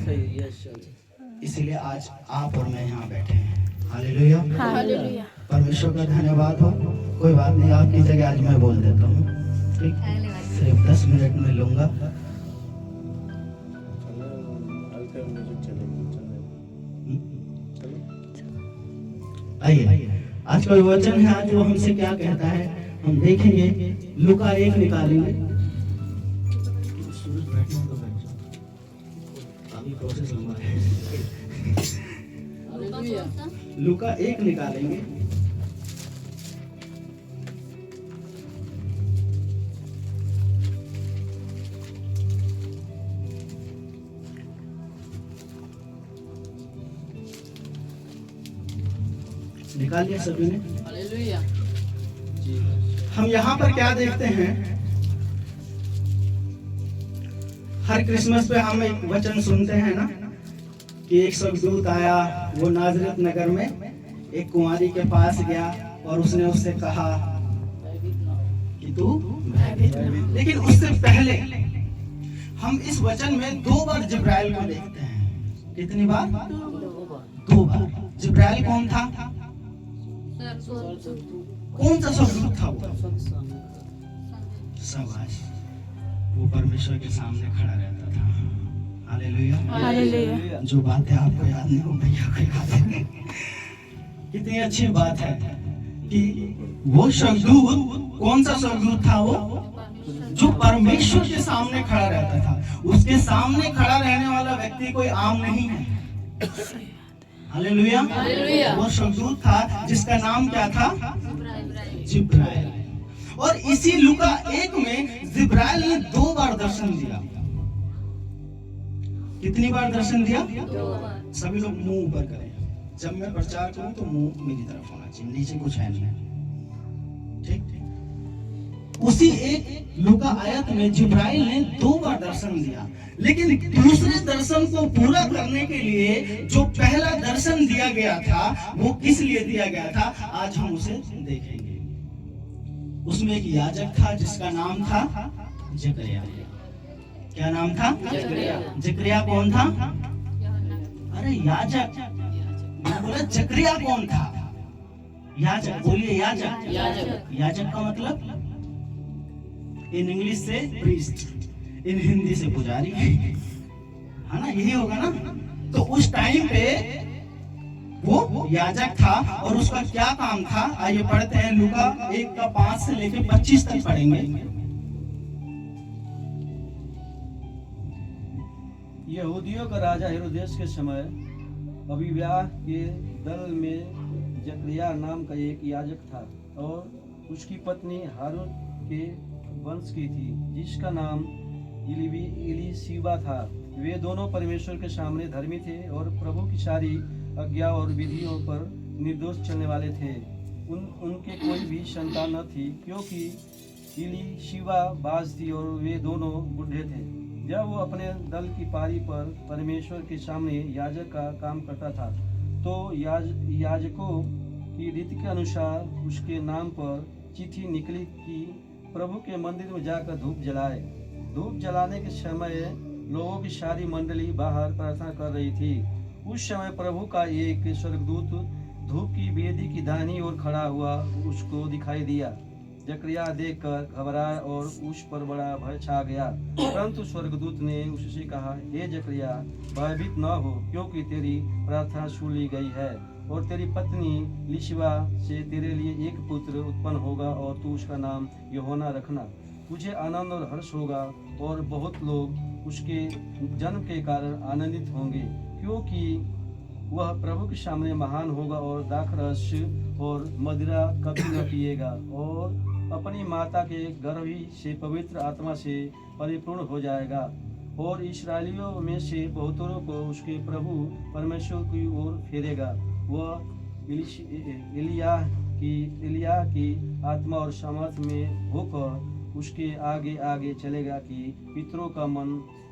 इसलिए आज आप और मैं यहाँ बैठे हैं। Hallelujah, hallelujah. परमेश्वर का धन्यवाद हो। कोई बात नहीं, आपकी जगह आज मैं बोल देता हूँ, ठीक? सिर्फ 10 मिनट में लूंगा। आइए, आज का वचन है, आज वो हमसे क्या कहता है हम देखेंगे। लूका 1 निकालेंगे। अभी प्रोसेस लंबा है। लूका 1 निकालेंगे। निकाल लिया सभी ने? हालेलुया। हम यहाँ पर क्या देखते हैं, हर क्रिसमस पे हम एक वचन सुनते हैं ना कि एक स्वर्गदूत आया, वो नाजरत नगर में एक कुंवारी के पास गया और उसने उससे कहा कि तू भयभीत न। लेकिन उससे पहले हम इस वचन में 2 बार जिब्राइल को देखते हैं। कितनी बार? 2 बार। जिब्राइल कौन था? कौन सा स्वर्गदूत था वो? शाबाश, वो परमेश्वर के सामने खड़ा रहता था। Hallelujah, hallelujah. जो बातें आपको याद नहीं हो भैया को याद है। कितनी अच्छी बात है कि वो स्वर्गदूत, कौन सा स्वर्गदूत था वो? जो परमेश्वर के सामने खड़ा रहता था। उसके सामने खड़ा रहने वाला व्यक्ति कोई आम नहीं है। हालेलुया। वो स्वर्गदूत था जिसका नाम क्या था? जिब्राइल। और इसी लूका 1 में जिब्राइल ने 2 बार दर्शन दिया। कितनी बार दर्शन दिया? 2 बार। सभी लोग मुंह ऊपर करें। जब मैं प्रचार करूं तो मुंह मेरी तरफ होना चाहिए, नीचे कुछ है नहीं। ठीक? उसी एक लूका आयत में जिब्राइल ने 2 बार दर्शन दिया। लेकिन दूसरे दर्शन को पूरा करने के लिए जो पहला दर्शन दिया गया था, वो किस लिए दिया गया था, आज हम उसे देखेंगे। उसमें एक याजक था जिसका नाम था जकरिया। क्या नाम था? जकरिया कौन था? अरे याजक, मैं बोला जकरिया कौन था? याजक, बोलिए याजक। याजक का मतलब इन इंग्लिश से प्रीस्ट, इन हिंदी से पुजारी, है ना? यही होगा ना? तो उस टाइम पे वो याजक था और उसका क्या काम था? आइए पढ़ते हैं, लूका 1 का 5 से लेकर 25 तक पढ़ेंगे। यहूदियों का राजा हेरोदेस के समय अभिव्याह के दल में जकरिया नाम का एक याजक था और उसकी पत्नी हारून के वंश की थी, जिसका नाम इलीशिबा था। वे दोनों परमेश्वर के सामने धर्मी थे और प्रभु की सारी आज्ञा और विधियों पर निर्दोष चलने वाले थे। उनके कोई भी संतान न थी, क्योंकि इलीशिबा बाज थी और वे दोनों बूढ़े थे। जब वो अपने दल की पारी पर परमेश्वर के सामने याजक का काम करता था, तो याजकों की रीति के अनुसार उसके नाम पर चिट्ठी निकली कि प्रभु के मंदिर में जाकर धूप जलाए। धूप जलाने के समय लोगों की सारी मंडली बाहर प्रार्थना कर रही थी। उस समय प्रभु का एक स्वर्गदूत धूप की वेदी की दाहिनी ओर खड़ा हुआ उसको दिखाई दिया। जकरिया देखकर घबराया और उस पर बड़ा भय छा गया। परंतु स्वर्गदूत ने उससे कहा, हे जकरिया, भयभीत न हो, क्योंकि तेरी प्रार्थना सुन ली गई है और तेरी पत्नी इलीशिबा से तेरे लिए एक पुत्र उत्पन्न होगा और तू उसका नाम यूहन्ना रखना। तुझे आनंद और हर्ष होगा और बहुत लोग उसके जन्म के कारण आनंदित होंगे, क्योंकि वह प्रभु के सामने महान होगा और दाखरस और मदिरा कभी न पिएगा और अपनी माता के गर्भ ही से पवित्र आत्मा से परिपूर्ण हो जाएगा और इस्राएलियों में से बहुतों को उसके प्रभु परमेश्वर की ओर फेरेगा। वह एलिया की आत्मा और सामर्थ में होकर उसके आगे आगे चलेगा कि पितरों का मन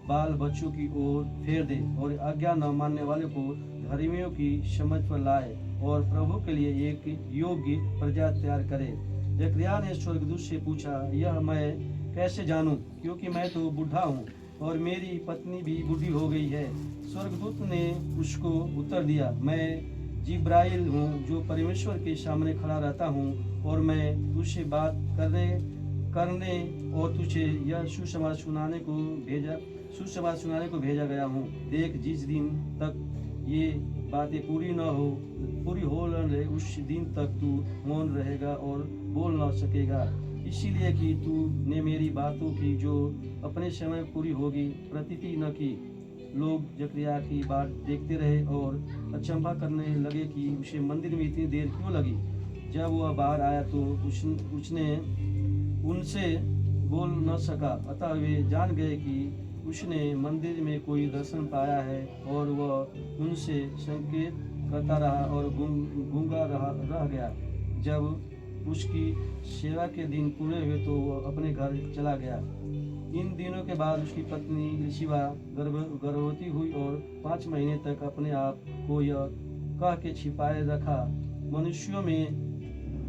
बाल बच्चों की ओर फेर दे और आज्ञा न मानने वाले को धर्मियों की समझ पर लाए और प्रभु के लिए एक योग्य प्रजा तैयार करे। जकरिया ने स्वर्गदूत से पूछा, यह मैं कैसे जानूं, क्योंकि मैं तो बूढ़ा हूँ। और मेरी पत्नी भी बूढ़ी हो गई है। स्वर्गदूत ने उसको उत्तर दिया, मैं जिब्राइल हूँ जो परमेश्वर के सामने खड़ा रहता हूँ, और मैं तुझसे बात करने और तुझे यह सुसमाचार सुनाने को भेजा गया हूँ। देख, जिस दिन तक ये बातें पूरी हो न रहे, उस दिन तक तू मौन रहेगा और बोल न सकेगा, इसीलिए कि तूने मेरी बातों की जो अपने समय पूरी होगी प्रतीति न की। लोग जकरिया की बात देखते रहे और अचंभा करने लगे कि उसे मंदिर में इतनी देर क्यों लगी। जब वह बाहर आया तो उसने उनसे बोल न सका, अतः वे जान गए कि उसने मंदिर में कोई दर्शन पाया है, और वह उनसे संकेत करता रहा और गूंगा रह गया। जब उसकी सेवा के दिन पूरे हुए तो वह अपने घर चला गया। इन दिनों के बाद उसकी पत्नी एलीशिबा गर्भवती हुई और 5 महीने तक अपने आप को यह कह के छिपाए रखा, मनुष्यों में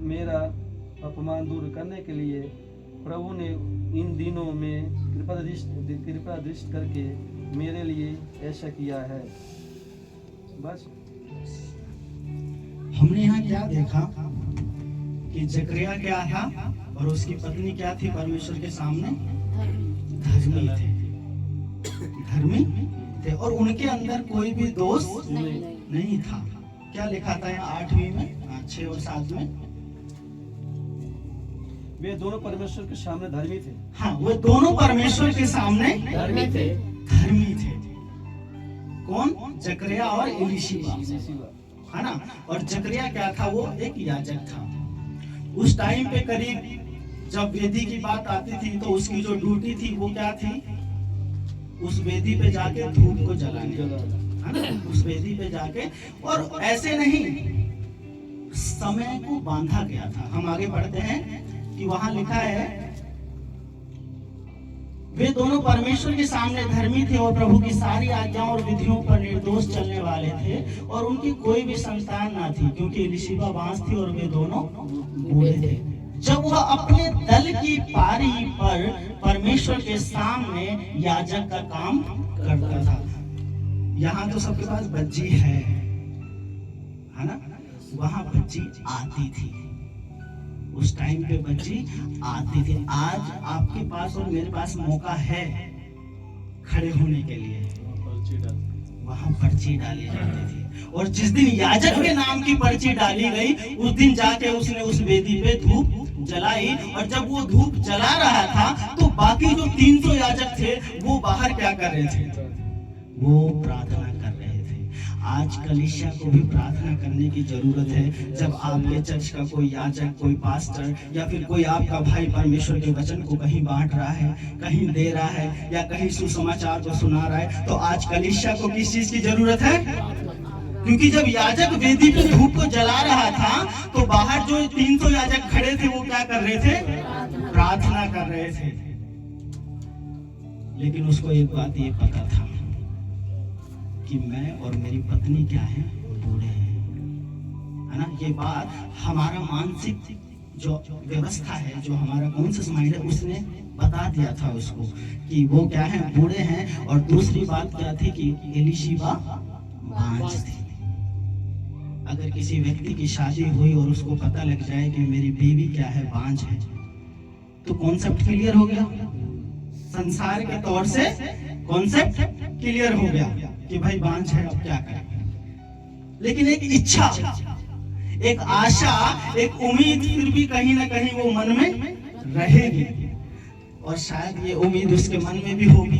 मेरा अपमान दूर करने के लिए प्रभु ने इन दिनों में कृपा दृष्टि करके मेरे लिए ऐसा किया है। बस हमने यहाँ क्या देखा कि जकरिया क्या था और उसकी पत्नी क्या थी? परमेश्वर के सामने धर्मी थे और उनके अंदर कोई भी दोष नहीं था। क्या लिखा था यहाँ 8वीं में, 6 और 7 में? वे दोनों परमेश्वर के सामने धर्मी थे। हाँ, वो दोनों परमेश्वर के सामने धर्मी थे। कौन? जकरिया और एलीशिबा, है ना? और जकरिया क्या था? वो एक याजक था। उस टाइम पे करीब जब वेदी की बात आती थी तो उसकी जो ड्यूटी थी वो क्या थी? उस वेदी पे जाके धूप को जलाने, है ना? उस वेदी पे जाके, और ऐसे नहीं, समय को बांधा गया था। हम आगे बढ़ते हैं कि वहां लिखा है, वे दोनों परमेश्वर के सामने धर्मी थे और प्रभु की सारी आज्ञाओं और विधियों पर निर्दोष चलने वाले थे, और उनकी कोई भी संतान ना थी क्योंकि एलीशिबा बांझ थी और वे दोनों बूढ़े थे। जब वह अपने दल की पारी पर परमेश्वर के सामने याजक का काम करता था। यहाँ तो सबके पास बच्ची है ना? वहां बच्ची आती थी, उस टाइम पे बच्ची आती थी। आज आपके पास और मेरे पास मौका है खड़े होने के लिए। वहां पर्ची डाली जाती थी, और जिस दिन याजक के नाम की पर्ची डाली गई उस दिन जाके उसने उस वेदी पे धूप जलाई, और जब वो धूप जला रहा था तो बाकी जो 300 याजक थे वो बाहर क्या कर रहे थे? वो प्रार्थना कर रहे थे। आज कलीसिया को भी प्रार्थना करने की जरूरत है। जब आपके चर्च का कोई याजक, कोई पास्टर या फिर कोई आपका भाई परमेश्वर के वचन को कहीं बांट रहा है, कहीं दे रहा है, या कहीं सुसमाचार को सुना रहा है, तो आज कलीसिया को किस चीज की जरूरत है? क्योंकि जब याजक वेदी पे धूप को जला रहा था तो बाहर जो 300 याजक खड़े थे वो क्या कर रहे थे? प्रार्थना कर रहे थे। लेकिन उसको एक बात ये पता था कि मैं और मेरी पत्नी क्या है? बूढ़े हैं, है ना? ये बात हमारा मानसिक जो व्यवस्था है, जो हमारा कॉन्शियस माइंड है, उसने बता दिया था उसको कि वो क्या है? बूढ़े हैं। और दूसरी बात क्या थी कि एलीशिबा बांझ थी। अगर किसी व्यक्ति की शादी हुई और उसको पता लग जाए कि मेरी बीवी क्या है? बांझ है, तो कॉन्सेप्ट क्लियर हो गया। संसार के तौर से कॉन्सेप्ट क्लियर हो गया कि भाई बांझ है, अब क्या करें। लेकिन एक इच्छा, एक आशा, एक उम्मीद फिर भी कहीं ना कहीं वो मन में रहेगी, और शायद ये उम्मीद उसके मन में भी होगी,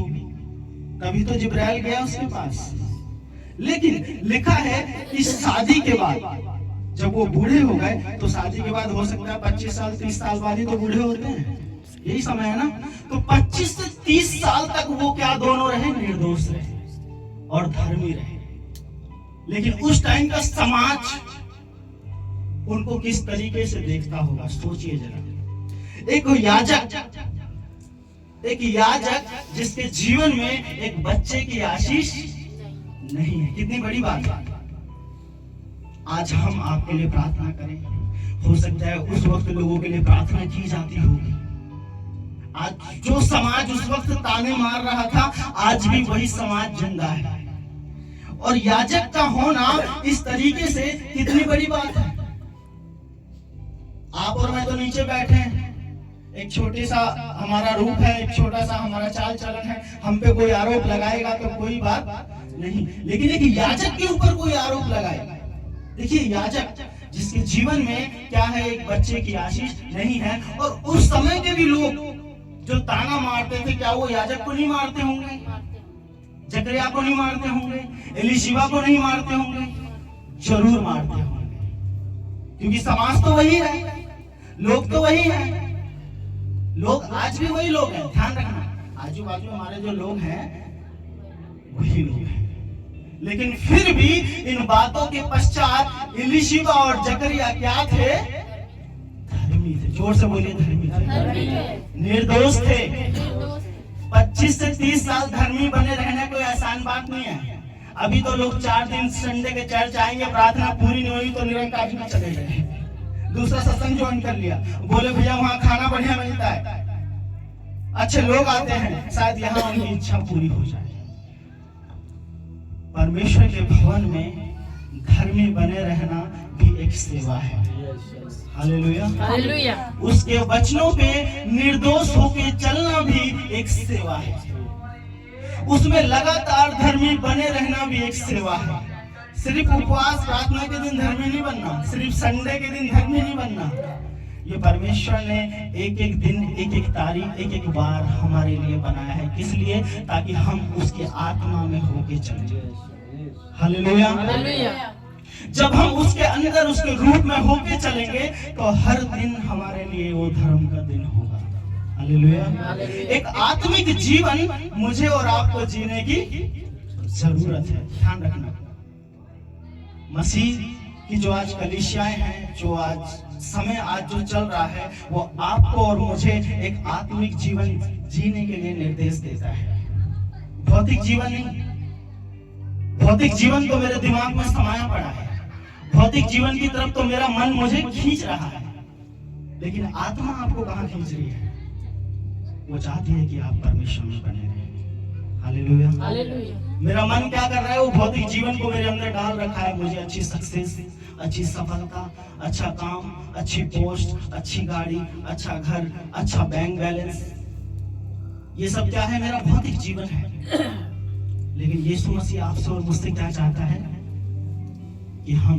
तभी तो जिब्राइल गया उसके पास। लेकिन लिखा है कि शादी के बाद जब वो बूढ़े हो गए, तो शादी के बाद हो सकता है 25 साल 30 साल बाद ही तो बूढ़े होते हैं, यही समय है ना? तो 25 से 30 साल तक वो क्या दोनों रहे? निर्दोष रहे और धर्मी रहे। लेकिन उस टाइम का समाज उनको किस तरीके से देखता होगा, सोचिए जरा। एक याजक जिसके जीवन में एक बच्चे की आशीष नहीं है, कितनी बड़ी बात है। आज हम आपके लिए प्रार्थना करें, हो सकता है उस वक्त लोगों के लिए प्रार्थना की जाती होगी। आज जो समाज उस वक्त ताने मार रहा था, आज भी वही समाज जिंदा है। और याजक का होना इस तरीके से कितनी बड़ी बात है। आप और मैं तो नीचे बैठे हैं, एक छोटे सा हमारा रूप है, एक छोटा सा हमारा चाल चलन है, हम पे कोई आरोप लगाएगा तो कोई बात नहीं, लेकिन एक याजक के ऊपर कोई आरोप लगाएगा। देखिए याजक जिसके जीवन में क्या है, एक बच्चे की आशीष नहीं है। और उस समय के भी लोग जो ताना मारते थे, क्या वो याजक को नहीं मारते होंगे? जकरिया को नहीं मारते होंगे? एलीशिबा को नहीं मारते होंगे? जरूर मारते होंगे, क्योंकि समाज तो वही है, लोग तो वही है, लोग आज भी वही लोग हैं। ध्यान रखना, आजू बाजू हमारे जो लोग हैं वही लोग हैं। लेकिन फिर भी इन बातों के पश्चात एलीशिबा और जकरिया क्या थे? धर्मी थे। जोर से बोलिए, धर्मी थे, निर्दोष थे। 25 से 30 साल धर्मी बने रहना कोई आसान बात नहीं है। अभी तो लोग 4 दिन संडे के चर्च आएंगे, प्रार्थना पूरी नहीं हुई तो निरंकारी में चले गए, दूसरा सत्संग ज्वाइन कर लिया, बोले भैया वहां खाना बढ़िया मिलता है, अच्छे लोग आते हैं, शायद यहाँ उनकी इच्छा पूरी हो जाए। परमेश्वर के भवन में धर्मी बने रहना भी एक सेवा है। Hallelujah, hallelujah. उसके वचनों पे निर्दोष होके चलना भी एक सेवा है। उसमें लगातार धर्मी बने रहना भी एक सेवा है। सिर्फ उपवास प्रार्थना के दिन धर्मी नहीं बनना, सिर्फ संडे के दिन धर्मी नहीं बनना। ये परमेश्वर ने एक एक दिन, एक एक तारीख, एक एक बार हमारे लिए बनाया है। किस लिए? ताकि हम उसके आत्मा में होके चलें। Hallelujah, hallelujah. जब हम उसके अंदर, उसके रूप में होके चलेंगे तो हर दिन हमारे लिए वो धर्म का दिन होगा। हालेलुया। एक आत्मिक जीवन मुझे और आपको जीने की जरूरत है। ध्यान रखना, मसीह की जो आज कलीसियाएं हैं, जो आज समय आज जो चल रहा है, वो आपको और मुझे एक आत्मिक जीवन जीने के लिए निर्देश देता है। भौतिक जीवन नहीं। भौतिक जीवन तो मेरे दिमाग में समाया पड़ा है, भौतिक जीवन की तरफ तो मेरा मन मुझे खींच रहा है, लेकिन आत्मा आपको कहाँ खींच रही है? वो चाहती है कि आप परमेश्वर में बने रहें। Hallelujah, hallelujah. मेरा मन क्या कर रहा है? वो भौतिक जीवन को मेरे अंदर डाल रखा है। मुझे अच्छी सक्सेस, अच्छी सफलता, अच्छा काम, अच्छी पोस्ट, अच्छी गाड़ी, अच्छा घर, अच्छा बैंक बैलेंस, ये सब क्या है? मेरा भौतिक जीवन है। लेकिन यीशु मसीह आपसे और मुझसे क्या चाहता है? कि हम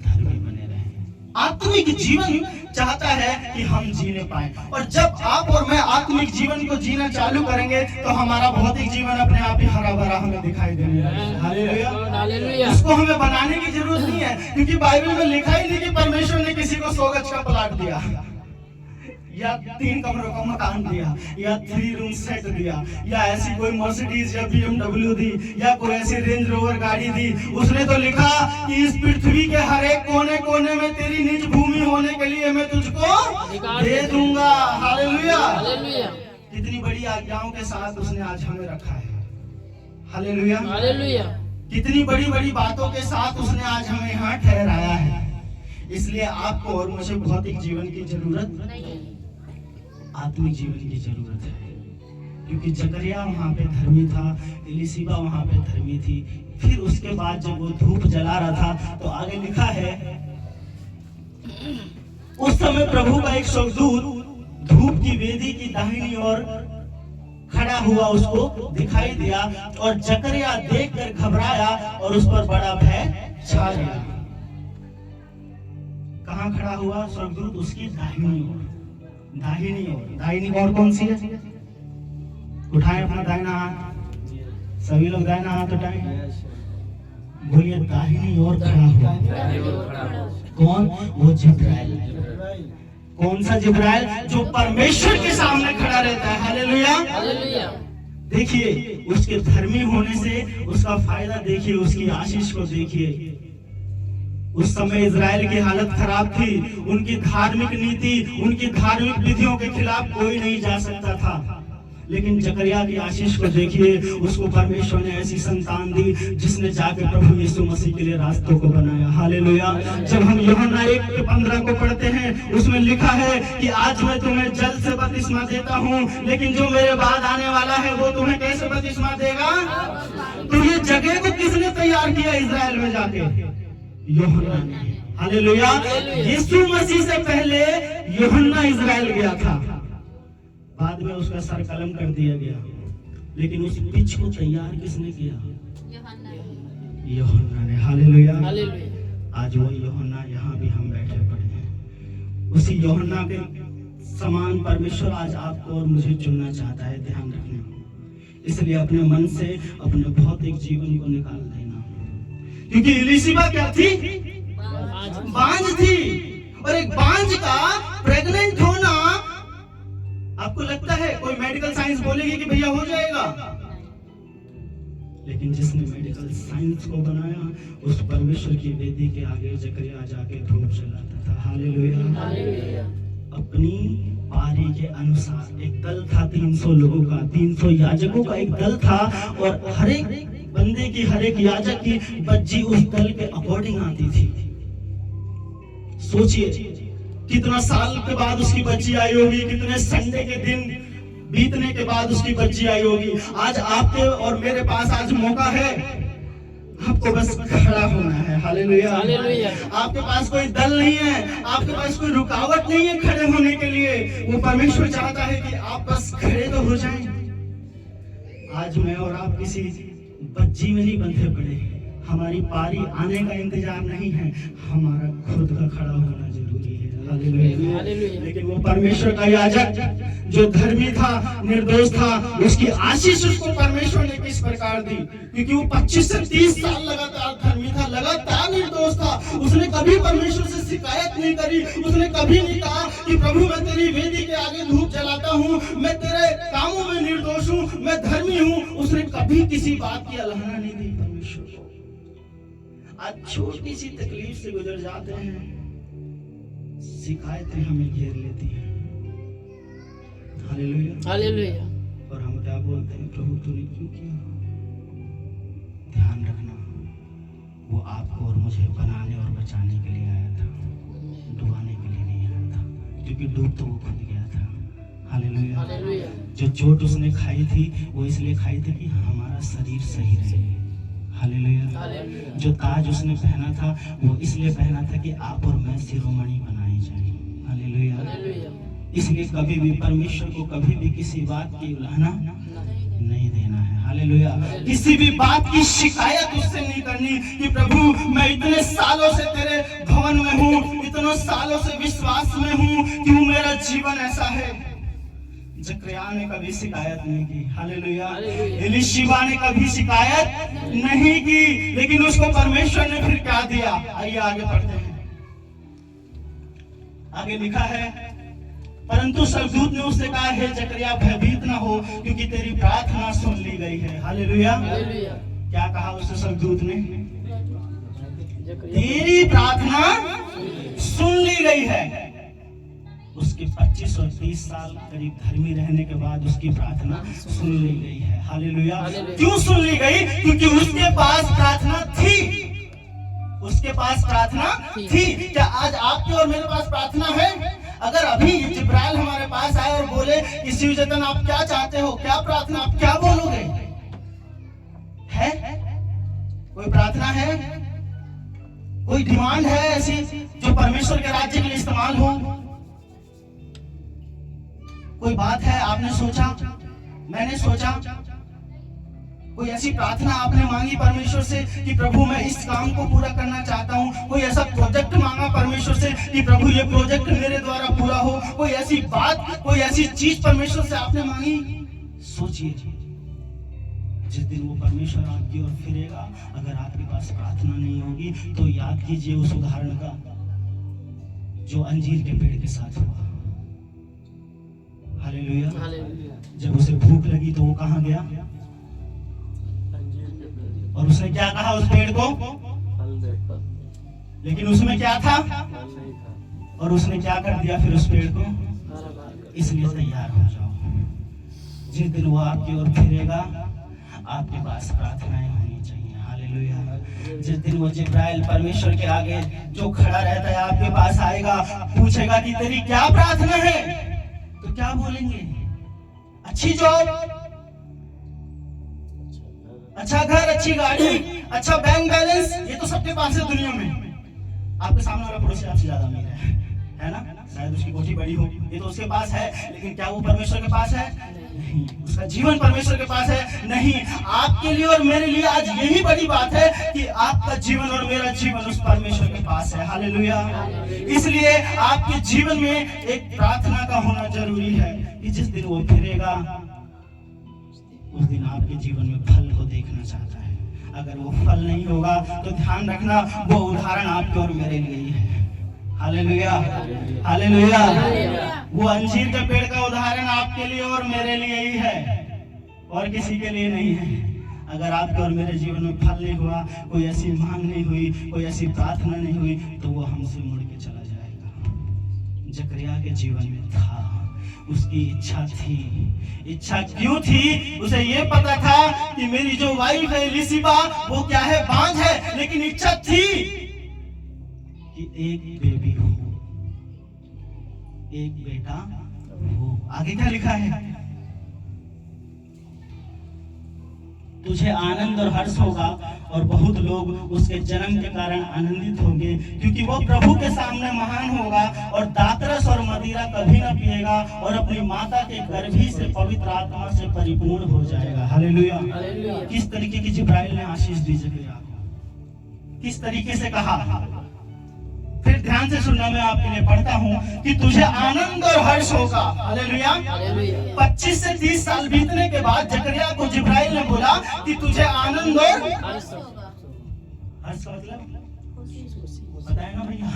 धर्मी बने रहें। आत्मिक जीवन चाहता है कि हम जीने पाए। और जब आप और मैं आत्मिक जीवन को जीना चालू करेंगे तो हमारा भौतिक जीवन अपने आप ही हरा भरा हमें दिखाई देने लगेगा। Hallelujah, hallelujah. उसको हमें बनाने की जरूरत नहीं है, क्योंकि बाइबल में लिखा ही नहीं कि परमेश्वर ने किसी को 100 गज का प्लाट दिया, या 3 कमरों का मकान दिया, या 3 रूम सेट दिया, या ऐसी कोई मर्सिडीज या BMW दी, या कोई ऐसी रेंज रोवर गाड़ी दी। उसने तो लिखा कि इस पृथ्वी के हर एक कोने कोने में तेरी निज भूमि होने के लिए मैं तुझको दे दूंगा। Hallelujah, hallelujah. कितनी बड़ी आज्ञाओं के साथ उसने आज हमें रखा है। Hallelujah, hallelujah. कितनी बड़ी बड़ी बातों के साथ उसने आज हमें यहाँ ठहराया है। इसलिए आपको और मुझे भौतिक जीवन की जरूरत नहीं, आत्मिक जीवन की जरूरत है। क्योंकि जकरिया वहां पे धर्मी था, एलीशिबा वहां पे धर्मी थी। फिर उसके बाद जब वो धूप जला रहा था तो आगे लिखा है, उस समय प्रभु का एक स्वर्गदूत धूप की वेदी की दाहिनी ओर खड़ा हुआ उसको दिखाई दिया, और जकरिया देखकर घबराया और उस पर बड़ा भय छा गया। कहाँ खड़ा हुआ स्वर्गदूत? उसकी दाहिनी ओर। दाहिनी ओर, दाहिनी ओर कौन सी है? उठाएं अपना दाहिना हाथ, सभी लोग दाहिना हाथ उठाएं, बोलिए दाहिनी ओर खड़ा हुआ। कौन? वो जिब्राइल। कौन सा जिब्राइल? जो परमेश्वर के सामने खड़ा रहता है। Hallelujah, hallelujah. देखिए उसके धर्मी होने से उसका फायदा देखिए, उसकी आशीष को देखिए। उस समय इजराइल की हालत खराब थी, उनकी धार्मिक नीति, उनकी धार्मिक विधियों के खिलाफ कोई नहीं जा सकता था। लेकिन जकरिया की आशीष को देखिए, उसको परमेश्वर ने ऐसी संतान दी जिसने जाके प्रभु यीशु मसीह के लिए रास्तों को बनाया। हालेलुया। जब हम यूहन्ना 1:15 को पढ़ते हैं, उसमें लिखा है कि आज मैं तुम्हें जल से बपतिस्मा देता हूँ, लेकिन जो मेरे बाद आने वाला है वो तुम्हें कैसे बपतिस्मा देगा। तो ये जगह को किसने तैयार किया इजराइल में जाके? यूहन्ना ने। हालेलुया। यीशु मसीह से पहले यूहन्ना इजराइल गया था, बाद में उसका सर कलम कर दिया गया, लेकिन उस पिच को तैयार किसने किया? यूहन्ना ने। हालेलुया। आज वो यूहन्ना यहाँ भी हम बैठे पड़े हैं। उसी यूहन्ना के समान परमेश्वर आज आपको और मुझे चुनना चाहता है। ध्यान रखना, इसलिए अपने मन से अपने भौतिक जीवन को निकाल देना, क्योंकि इलीशिबा क्या थी? बांझ थी। और एक बांझ का प्रेग्नेंट होना, आपको लगता है कोई मेडिकल साइंस बोलेगी कि भैया हो जाएगा? लेकिन जिसने मेडिकल साइंस को बनाया, उस परमेश्वर की वेदी के आगे जकरिया जाके धूप जलाता था। हालेलुया। अपनी पारी के अनुसार एक दल था 300 लोगों का, 300 याजकों का एक दल था, और हर एक बंदे की, हर एक याजक की बच्ची उस दल के अकॉर्डिंग आती थी। सोचिए कितना साल के बाद उसकी बच्ची आई होगी, कितने संडे के दिन बीतने के बाद उसकी बच्ची आई होगी। आज आपके और मेरे पास आज मौका है, आपको बस खड़ा होना है। हालेलुया। आपके पास कोई दल नहीं है, आपके पास कोई रुकावट नहीं है खड़े होने के लिए। वो परमेश्वर चाहता है कि आप बस खड़े तो हो जाएं। आज मैं और आप किसी बच्ची में नहीं बंधे पड़े, हमारी पारी आने का इंतजार नहीं है, हमारा खुद का खड़ा होना जरूरी है। हालेलुया। लेकिन वो परमेश्वर का याजक जो धर्मी था, निर्दोष था, उसकी आशीष उसको परमेश्वर ने किस प्रकार दी? क्योंकि वो 25 से 30 साल लगातार धर्मी था, लगातार निर्दोष था। उसने कभी परमेश्वर से शिकायत नहीं करी, उसने कभी नहीं कहा कि प्रभु मैं तेरी वेदी के आगे धूप जलाता हूँ, मैं तेरे कामों में निर्दोष हूँ, मैं धर्मी हूँ। उसने कभी किसी बात की अवहेलना नहीं दी परमेश्वर। आज छोटी सी तकलीफ से गुजर जाते हैं, शिकायतें हमें घेर लेती हैं। हालेलुया। और हम क्या बोलते हैं? प्रभु तूने क्यों किया? ध्यान रखना, वो आपको और मुझे बनाने और बचाने के लिए आया था, डुबाने के लिए नहीं आया था, क्योंकि डूब तो वो खुद गया था। हालेलुया। जो चोट उसने खाई थी वो इसलिए खाई थी कि हमारा शरीर सही रहे। हालेलुया। जो ताज उसने पहना था वो इसलिए पहना था कि आप और मैं शिरोमणि बनाए जाएं। हालेलुया। इसलिए कभी भी परमेश्वर को कभी भी किसी बात की उल्लंघना नहीं देना है। हालेलुया। किसी भी बात की शिकायत उससे नहीं करनी कि प्रभु मैं इतने सालों से तेरे भवन में हूँ, इतने सालों से विश्वास में हूँ, क्यों मेरा जीवन ऐसा है? जकरिया ने कभी शिकायत नहीं की। हालेलुया। एलीशिबा ने कभी शिकायत नहीं की, लेकिन उसको परमेश्वर ने फिर क्या दिया? आइए आगे पढ़ते हैं। आगे लिखा है, परंतु स्वर्गदूत ने उससे कहा, हे जकरिया भयभीत ना हो, क्योंकि तेरी प्रार्थना सुन ली गई है। हालेलुया। क्या कहा उससे स्वर्गदूत ने? तेरी प्रार्थना सुन ली गई है। उसके 25 और 30 साल करीब धर्मी रहने के बाद उसकी प्रार्थना सुन ली गई है। हालेलुया। क्यों सुन ली गई? क्योंकि उसके पास प्रार्थना थी। उसके पास प्रार्थना थी। क्या आज आपके और मेरे पास प्रार्थना है? अगर अभी जिब्राइल हमारे पास आए और बोले कि शिवचेतन आप क्या चाहते हो, क्या प्रार्थना, आप क्या बोलोगे? है कोई प्रार्थना है? कोई डिमांड है ऐसी जो परमेश्वर के राज्य के लिए इस्तेमाल हो? कोई बात है आपने सोचा, मैंने सोचा, कोई ऐसी प्रार्थना आपने मांगी परमेश्वर से कि प्रभु मैं इस काम को पूरा करना चाहता हूँ? कोई ऐसा प्रोजेक्ट मांगा परमेश्वर से कि प्रभु ये प्रोजेक्ट मेरे द्वारा पूरा हो? कोई ऐसी बात, कोई ऐसी चीज परमेश्वर से आपने मांगी? सोचिए, जिस दिन वो परमेश्वर आपकी ओर फिरेगा, अगर आपके पास प्रार्थना नहीं होगी तो याद कीजिए उस उदाहरण का जो अंजीर के पेड़ के साथ हुआ। हालेलुया। जब उसे भूख लगी तो वो कहाँ गया? और उसने क्या कहा उस पेड़ को? लेकिन उसमें क्या था? और उसने क्या कर दिया फिर उस पेड़ को? इसलिए तैयार हो जाओ। जिस दिन वो आपकी ओर फिरेगा, आपके पास प्रार्थनाएं होनी चाहिए। हालेलुया। जिस दिन वो जिब्राइल परमेश्वर के आगे जो खड़ा रहता है आपके पास आएगा, पूछेगा कि तेरी क्या प्रार्थना है, तो क्या बोलेंगे? अच्छी जॉब, अच्छा घर, अच्छी गाड़ी, अच्छा बैंक बैलेंस, ये तो सबके पास है दुनिया में। आपके सामने वाला पड़ोसी आपसे ज्यादा अमीर है ना? शायद उसकी कोठी बड़ी हो, ये तो उसके पास है, लेकिन क्या वो परमेश्वर के पास है? नहीं। उसका जीवन परमेश्वर के पास है? नहीं। आपके लिए और मेरे लिए आज यही बड़ी बात है कि आपका जीवन और मेरा जीवन उस परमेश्वर के पास है। हालेलुया। इसलिए आपके जीवन में एक प्रार्थना का होना जरूरी है कि जिस दिन वो फिरेगा, उस दिन आपके जीवन में फल को देखना चाहता है। अगर वो फल नहीं होगा तो ध्यान रखना, वो उदाहरण आपके और मेरे लिए ही है। Hallelujah, hallelujah. वो अंजीर के पेड़ का उदाहरण आपके लिए और मेरे लिए ही है, और किसी के लिए नहीं है। अगर आपके और मेरे जीवन में फल नहीं हुआ, कोई ऐसी मांग नहीं हुई, कोई ऐसी प्रार्थना नहीं हुई, तो वो हमसे मुड़ के चला जाएगा। जकरिया के जीवन में था, उसकी इच्छा थी। इच्छा क्यों थी? उसे ये पता था कि मेरी जो वाइफ है एलीशिबा, वो क्या है, बांझ है, लेकिन इच्छा थी कि एक बेबी हो, एक बेटा हो। आगे क्या लिखा है? तुझे आनंद और हर्ष होगा और बहुत लोग उसके जन्म के कारण आनंदित होंगे, क्योंकि वो प्रभु के सामने महान होगा और दातरस और मदिरा कभी न पिएगा और अपनी माता के गर्भ ही से पवित्र आत्मा से परिपूर्ण हो जाएगा। हालेलुया। किस तरीके की जिब्राइल ने आशीष दी जकरिया को, किस तरीके से कहा? फिर ध्यान से सुनना, मैं आपके लिए पढ़ता हूँ कि तुझे आनंद और हर्ष होगा। हालेलुया। 25 से 30 साल बीतने के बाद जकरिया को जिब्राइल ने बोला कि तुझे आनंद और हर्ष का मतलब बताया ना भैया,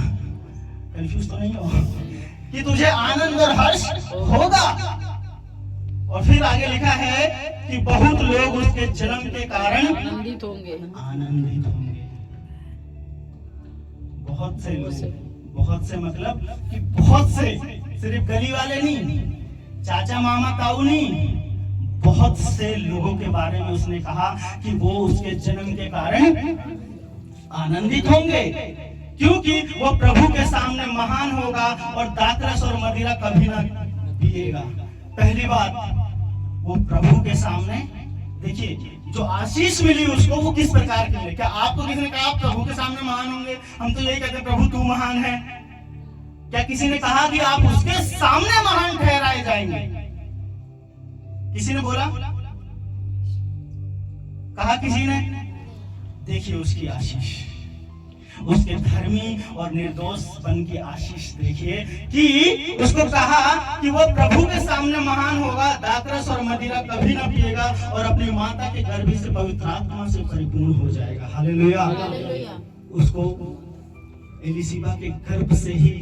कंफ्यूज तो नहीं हो, कि तुझे आनंद और हर्ष होगा। और फिर आगे लिखा है कि बहुत लोग उसके जन्म के कारण आनंदित होंगे। बहुत से लोग, बहुत से मतलब कि बहुत से, सिर्फ गली वाले नहीं, चाचा मामा ताऊ नहीं, बहुत से लोगों के बारे में उसने कहा कि वो उसके जन्म के कारण आनंदित होंगे, क्योंकि वो प्रभु के सामने महान होगा और दातरस और मदिरा कभी ना पिएगा। पहली बात, वो प्रभु के सामने, देखिए जो आशीष मिली उसको, वो किस प्रकार की है? क्या आपको किसी ने कहा आप प्रभु के सामने महान होंगे? हम तो यही कहते हैं प्रभु तू महान है। क्या किसी ने कहा कि आप उसके सामने महान ठहराए जाएंगे? किसी ने बोला? कहा किसी ने? देखिए उसकी आशीष, उसके धर्मी और निर्दोष बन की आशीष देखिए कि उसको कहा कि वो प्रभु के सामने महान होगा, दातरस और मदिरा कभी ना पिएगा और अपनी माता के गर्भ से पवित्र आत्मा से परिपूर्ण हो जाएगा। हालेलुया। उसको एलीशिबा के गर्भ से ही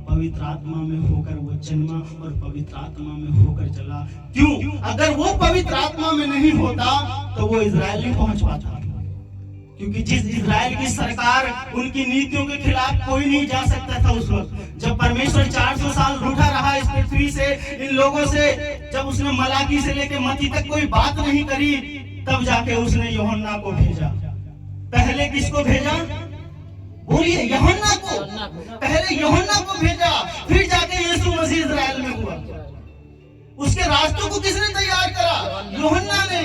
पवित्र आत्मा में होकर वो जन्मा और पवित्र आत्मा में होकर चला। क्यों? अगर वो पवित्र आत्मा में नहीं होता तो वो इजराइल नहीं पहुंच पाता, क्योंकि जिस इजराइल की सरकार, उनकी नीतियों के खिलाफ कोई नहीं जा सकता था उस वक्त। जब परमेश्वर 400 साल रूठा रहा इस पृथ्वी से, इन लोगों से, जब उसने मलाकी से लेकर मत्ती तक कोई बात नहीं करी, तब जाके उसने यूहन्ना को भेजा। पहले किसको भेजा? बोलिए, यूहन्ना को। पहले यूहन्ना को भेजा, फिर जाके यीशु मसीह इजराइल में हुआ। उसके रास्तों को किसने तैयार करा? यूहन्ना ने।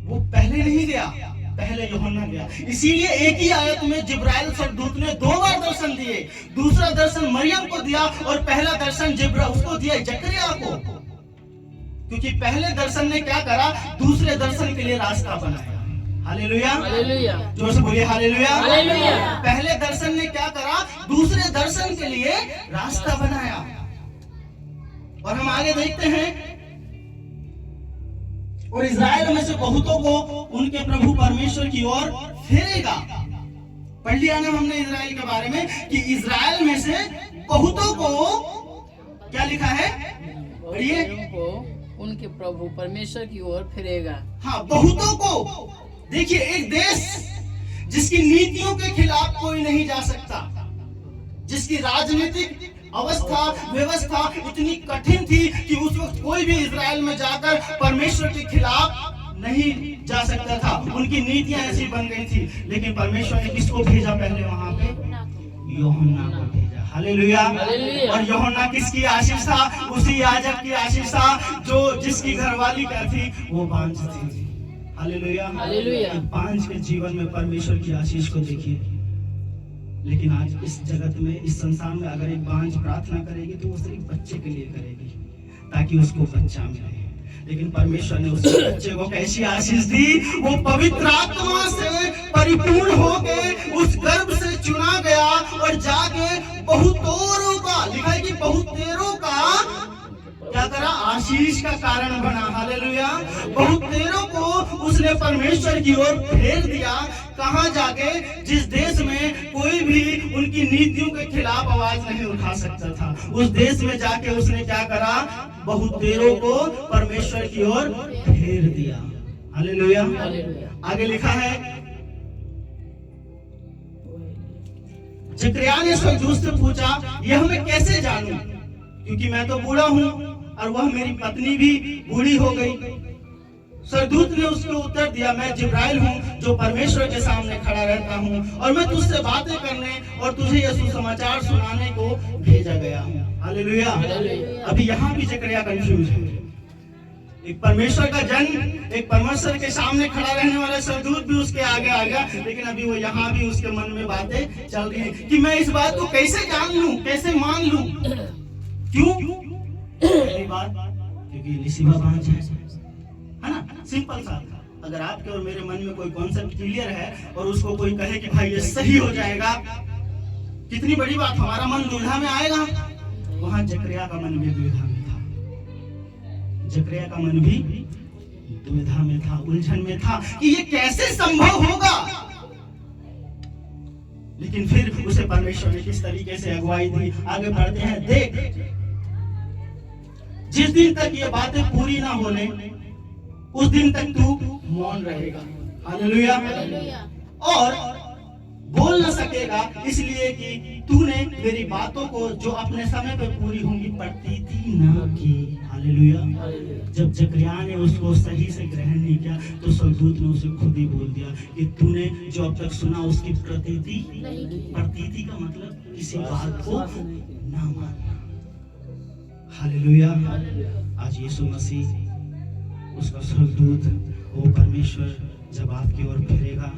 वो पहले नहीं गया, पहले यूहन्ना गया। इसीलिए एक ही आयत में जिब्राइल स्वर्गदूत ने 2 बार दर्शन दिए। दूसरा दर्शन मरियम को दिया और पहला दर्शन जिब्राइल उसको दिया जकरिया को, क्योंकि पहले दर्शन ने क्या करा? दूसरे दर्शन के लिए रास्ता बनाया। Hallelujah, hallelujah. जोर से बोलिए हालेलुया, हालेलुया। पहले दर्शन ने क्या करा? दूसरे दर्शन के लिए रास्ता बनाया। और हम आगे देखते हैं, और इजराइल में से बहुतों को उनके प्रभु परमेश्वर की ओर फेरेगा। पढ़ लिया ना हमने इजराइल के बारे में कि इजराइल में से बहुतों को क्या लिखा है? पढ़िए, उनके प्रभु परमेश्वर की ओर फिरेगा। हाँ, बहुतों को। देखिए, एक देश जिसकी नीतियों के खिलाफ कोई नहीं जा सकता, जिसकी राजनीतिक अवस्था व्यवस्था इतनी कठिन थी कि उस वक्त कोई भी इजराइल में जाकर परमेश्वर के खिलाफ नहीं जा सकता था। उनकी नीतियां ऐसी बन गई थी। लेकिन परमेश्वर ने किसको भेजा पहले वहां पे? यूहन्ना को भेजा। हालेलुया। और यूहन्ना किसकी आशीष था? उसी याजक की आशीष था जो जिसकी घरवाली क्या थी? वो बांझ थी। हालेलुया। बांझ के जीवन में परमेश्वर की आशीष को देखिए। लेकिन आज इस जगत में, इस संसार में अगर एक बांझ प्रार्थना करेगी तो वो सिर्फ बच्चे के लिए करेगी ताकि उसको बच्चा मिले। लेकिन परमेश्वर ने उस बच्चे को कैसी आशीष दी? वो पवित्र आत्मा से परिपूर्ण होके उस गर्भ से चुना गया और जाके बहुतोरों का, लिखा है कि बहुतेरों का क्या करा? आशीष का कारण बना। हालेलुया। बहुतेरों को उसने परमेश्वर की ओर फेर दिया। कहां जाके? जिस देश में कोई भी उनकी नीतियों के खिलाफ आवाज नहीं उठा सकता था, उस देश में जाके उसने क्या करा? बहुतेरों को परमेश्वर की ओर फेर दिया। हालेलुया। आगे लिखा है, जकरिया ने स्वर्गदूत से पूछा, यह मैं कैसे जानूं, क्योंकि मैं तो बूढ़ा हूं और वह मेरी पत्नी भी बूढ़ी हो गई। स्वर्गदूत ने उसको उत्तर दिया, मैं जिब्राइल हूँ जो परमेश्वर के सामने खड़ा रहता हूँ और मैं तुझसे बातें करने और तुझे यह सुसमाचार सुनाने को भेजा गया हूँ। हालेलुया। अभी यहाँ भी जकरिया कंफ्यूज है। एक परमेश्वर का जन, एक परमेश्वर के सामने खड़ा रहने वाला स्वर्गदूत भी उसके आगे आ गया। लेकिन अभी वो यहाँ भी उसके मन में बातें चल रही है कि मैं इस बात को कैसे जान लूं, कैसे मान लूं। क्यों? पहली बात, क्योंकि लिसिबा बांझ है ना। सिंपल सा, अगर आपके और मेरे मन में कोई कॉन्सेप्ट क्लियर है और उसको कोई कहे कि भाई ये सही हो जाएगा, कितनी बड़ी बात, हमारा मन दुविधा में आएगा। वहां जकरिया का मन भी दुविधा में था। जकरिया का मन भी दुविधा में था, उलझन में था कि ये कैसे संभव होगा। लेकिन फिर उसे परमेश्वर ने किस तरीके से अगुवाई दी। आगे बढ़ते हैं। देख, जिस दिन तक ये बातें पूरी ना होने उस दिन तक तू मौन रहेगा। हालेलुया। और बोल न सकेगा, इसलिए कि तूने मेरी बातों को जो अपने समय पे पूरी होंगी प्रतीति न की। हालेलुया। जब जकरिया ने उसको सही से ग्रहण नहीं किया तो स्वर्गदूत ने उसे खुद ही बोल दिया कि तूने जो अब तक सुना उसकी प्रतीति का मतलब किसी बात को ना मानना। हालेलुया। आज यीशु मसीह, उसका स्वर्गदूत, वो परमेश्वर जब आपकी ओर फिरेगा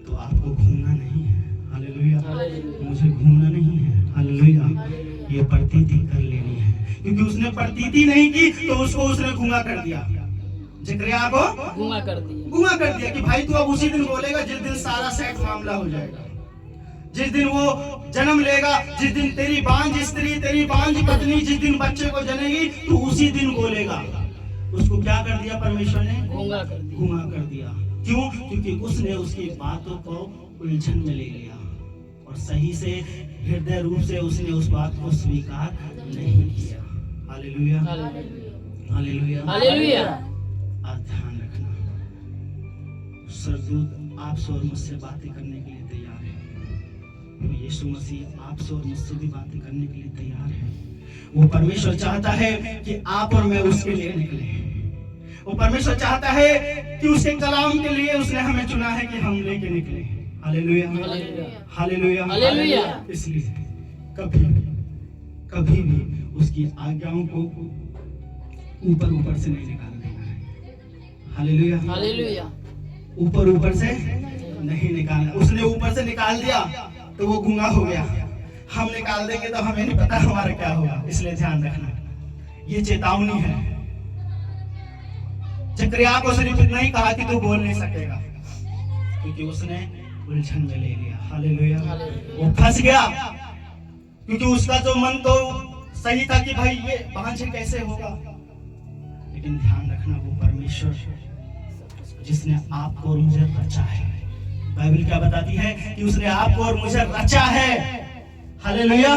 तो आपको घूमना नहीं है। हालेलुया। मुझे घूमना नहीं है। हालेलुया। ये प्रतीति कर लेनी है, क्योंकि उसने प्रतीति नहीं की तो उसको उसने गूंगा कर दिया। जकरिया को गूंगा कर दिया कि भाई तू अब उसी दिन बोलेगा जिस दिन सारा सेट मामला हो जाएगा, जिस दिन वो जन्म लेगा, जिस दिन तेरी बांझ स्त्री, तेरी बांझ पत्नी जिस दिन बच्चे को जनेगी तू उसी दिन बोलेगा। उसको क्या कर दिया परमेश्वर ने? गूंगा कर दिया। क्यों? क्योंकि उसने उसकी बातों को उलझन में ले लिया और सही से हृदय रूप से उसने उस बात को स्वीकार नहीं किया। हालेलुया। हालेलुया। आज ध्यान रखना, स्वर्गदूत आपसे और मुझसे बातें करने के लिए तैयार है। यीशु मसीह आपसे और मुझसे भी बातें करने के लिए तैयार है। वो परमेश्वर चाहता है कि आप और मैं उसके लिए निकले। वो परमेश्वर चाहता है कि उसके कलाम के लिए उसने हमें चुना है कि हम लेके निकले। हालेलुया। हालेलुया। इसलिए कभी भी उसकी आज्ञाओं को ऊपर से नहीं निकाल देना है। हालेलुया। ऊपर से नहीं निकालना। उसने ऊपर से निकाल दिया तो वो गूंगा हो गया। हम निकाल देंगे तो हमें नहीं पता हमारा क्या होगा। इसलिए ध्यान रखना, ये चेतावनी है। जकरिया को सिर्फ इतना ही कहा कि तू बोल नहीं सकेगा, क्योंकि उसने उलझन में ले लिया। हालेलुया। वो फंस गया, क्योंकि उसका जो मन तो सही था कि भाई ये बांझ कैसे होगा। लेकिन ध्यान रखना, वो परमेश्वर जिसने आपको और मुझे रचा है, बाइबल क्या बताती है कि उसने आपको और मुझे रचा है। हालेलुया।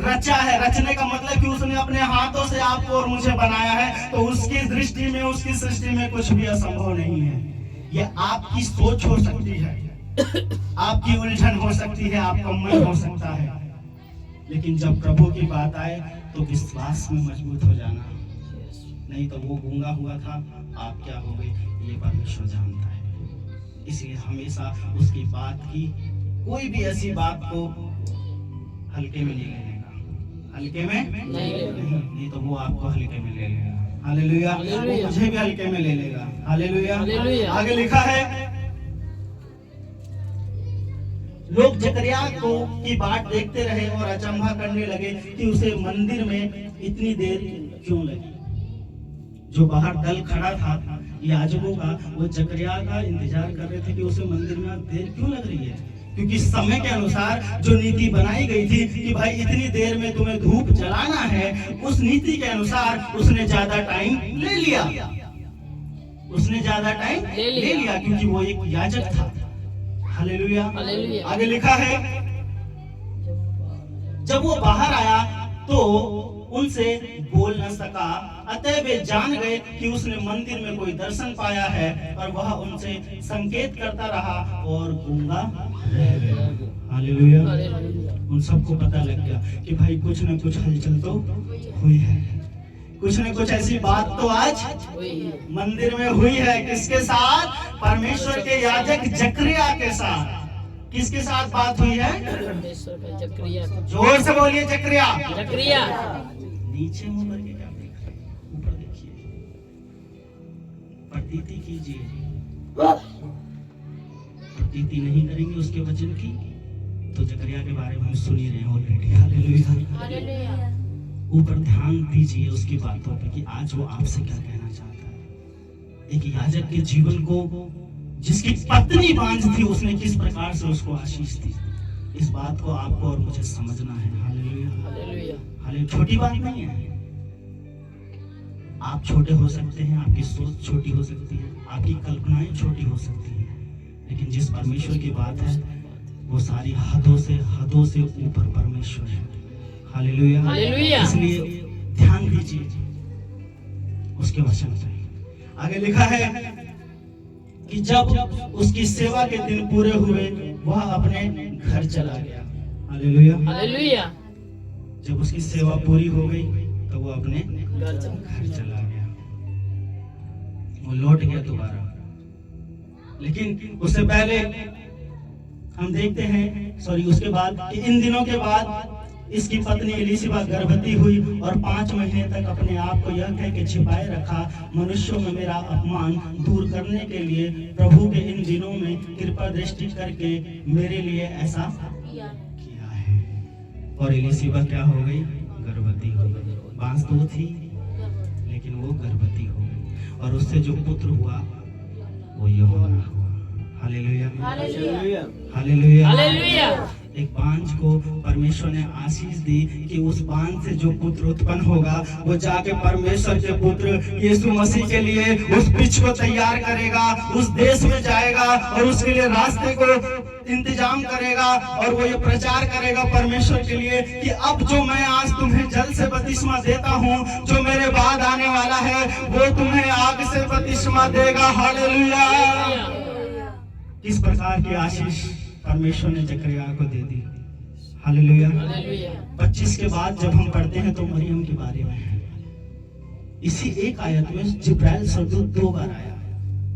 रचा है। रचने का मतलब कि उसने अपने हाथों से आपको और मुझे बनाया है। तो उसकी दृष्टि में, उसकी सृष्टि में कुछ भी असंभव नहीं है। ये आपकी सोच हो सकती है, आपकी उलझन हो सकती है, आपका मन हो सकता है, लेकिन जब प्रभु की बात आए तो विश्वास में मजबूत हो जाना, नहीं तो वो गूंगा हुआ था, आप क्या हो गए ये परमेश्वर जानता है। इसलिए हमेशा उसकी बात की, कोई भी ऐसी बात को हल्के में नहीं लेगा, हल्के में नहीं तो वो आपको हल्के में ले लेगा। हालेलुया, मुझे भी हल्के में ले लेगा। हालेलुया। आगे लिखा है, लोग जकरिया को की बाट देखते रहे और अचंभा करने लगे कि उसे मंदिर में इतनी देर क्यों लगी। जो बाहर दल खड़ा था याजकों का, वो जकरिया का इंतजार कर रहे थे कि उसे मंदिर में अब देर क्यों लग रही है, क्योंकि समय के अनुसार जो नीति बनाई गई थी कि भाई इतनी देर में तुम्हें धूप जलाना है, उस नीति के अनुसार उसने ज्यादा टाइम ले लिया, उसने ज्यादा टाइम ले लिया क्योंकि वो एक याजक था। हालेलुया। आगे लिखा है, जब वो बाहर आया तो उनसे बोल न सका, अतः वे जान गए कि उसने मंदिर में कोई दर्शन पाया है, और वह उनसे संकेत करता रहा और गूंगा रह गया। हालेलुया। उन सबको पता लग गया कि भाई कुछ न कुछ हलचल तो हुई है, कुछ न कुछ ऐसी बात तो आज मंदिर में हुई है। किसके साथ? परमेश्वर के याजक जकरिया के साथ। किसके साथ बात हुई है? परमेश्वर का जकरिया। जोर से बोलिए, जकरिया। जकरिया। नीचे मुंह करके क्या देख रहे हैं? ऊपर देखिए, प्रतीति कीजिए। प्रतीति नहीं करेंगे उसके वचन की तो जकरिया के बारे में हम सुन ही रहे हैं ऑलरेडी। हालेलुया। ऊपर ध्यान दीजिए उसकी बातों पे कि आज वो आपसे क्या कहना चाहता है। एक याजक के जीवन को, जिसकी पत्नी बांझ थी, उसने किस प्रकार से उसको आशीष दी, इस बात को आपको और मुझे समझना है। हालेलुया। हालेलुया। छोटी बात नहीं है। आप छोटे हो सकते हैं, आपकी सोच छोटी हो सकती है, आपकी कल्पनाएं छोटी हो सकती हैं, लेकिन जिस परमेश्वर की बात है वो सारी हदों से ऊपर परमेश्वर है। हालेलुया। इसलिए ध्यान दीजिए उसके वचन पे। आगे लिखा है कि जब उसकी सेवा के दिन पूरे हुए वह अपने घर चला गया। हालेलुया। जब उसकी सेवा पूरी हो गई तो वो अपने घर चला गया, वो लौट गया दोबारा। लेकिन उससे पहले हम देखते हैं, उसके बाद कि इन दिनों के बाद इसकी पत्नी एलिशिबा गर्भवती हुई और 5 महीने तक अपने आप को यह कह के छिपाए रखा, मनुष्यों में मेरा अपमान दूर करने के लिए प्रभु के इन दिनों में कृपा दृष्टि करके मेरे लिए ऐसा किया है। और एलिशिबा क्या हो गई? गर्भवती हो गई। बांस तो थी लेकिन वो गर्भवती हो गई, और उससे जो पुत्र हुआ वो यूहन्ना हुआ। हालेलुया। एक बांझ को परमेश्वर ने आशीष दी कि उस बांझ से जो पुत्र उत्पन्न होगा वो जाके परमेश्वर के पुत्र यीशु मसीह के लिए उस पिच को तैयार करेगा, उस देश में जाएगा और उसके लिए रास्ते को इंतजाम करेगा, और वो ये प्रचार करेगा परमेश्वर के लिए कि अब जो मैं आज तुम्हें जल से बपतिस्मा देता हूँ, जो मेरे बाद आने वाला है वो तुम्हें आग से बपतिस्मा देगा। हालेलुया। इस प्रकार की आशीष परमेश्वर ने जकरिया को दे दी। हालेलुया। 25 के बाद जब हम पढ़ते हैं तो मरियम के बारे में है। इसी एक आयत में जिब्राइल स्वर्गदूत 2 बार आया।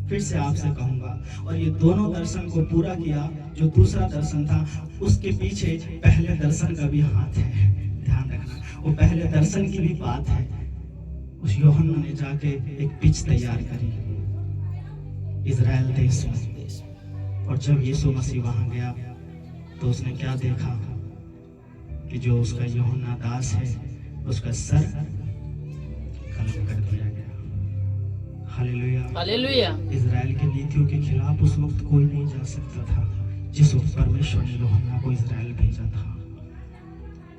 फिर से आपसे कहूंगा, और ये दोनों दर्शन को पूरा किया। जो दूसरा दर्शन था उसके पीछे पहले दर्शन का भी हाथ है, ध्यान रखना। वो पहले दर्शन की भी बात है। उस यूहन्ना ने जाके एक पिच तैयार करी इजराइल देश में, और जब यीशु मसीह वहां गया तो उसने क्या देखा कि जो उसका यूहन्ना दास है उसका सर कलम कर दिया गया। हालेलुया। इजराइल की नीतियों के खिलाफ उस वक्त कोई नहीं जा सकता था जिस वक्त परमेश्वर ने यूहन्ना को इजराइल भेजा था,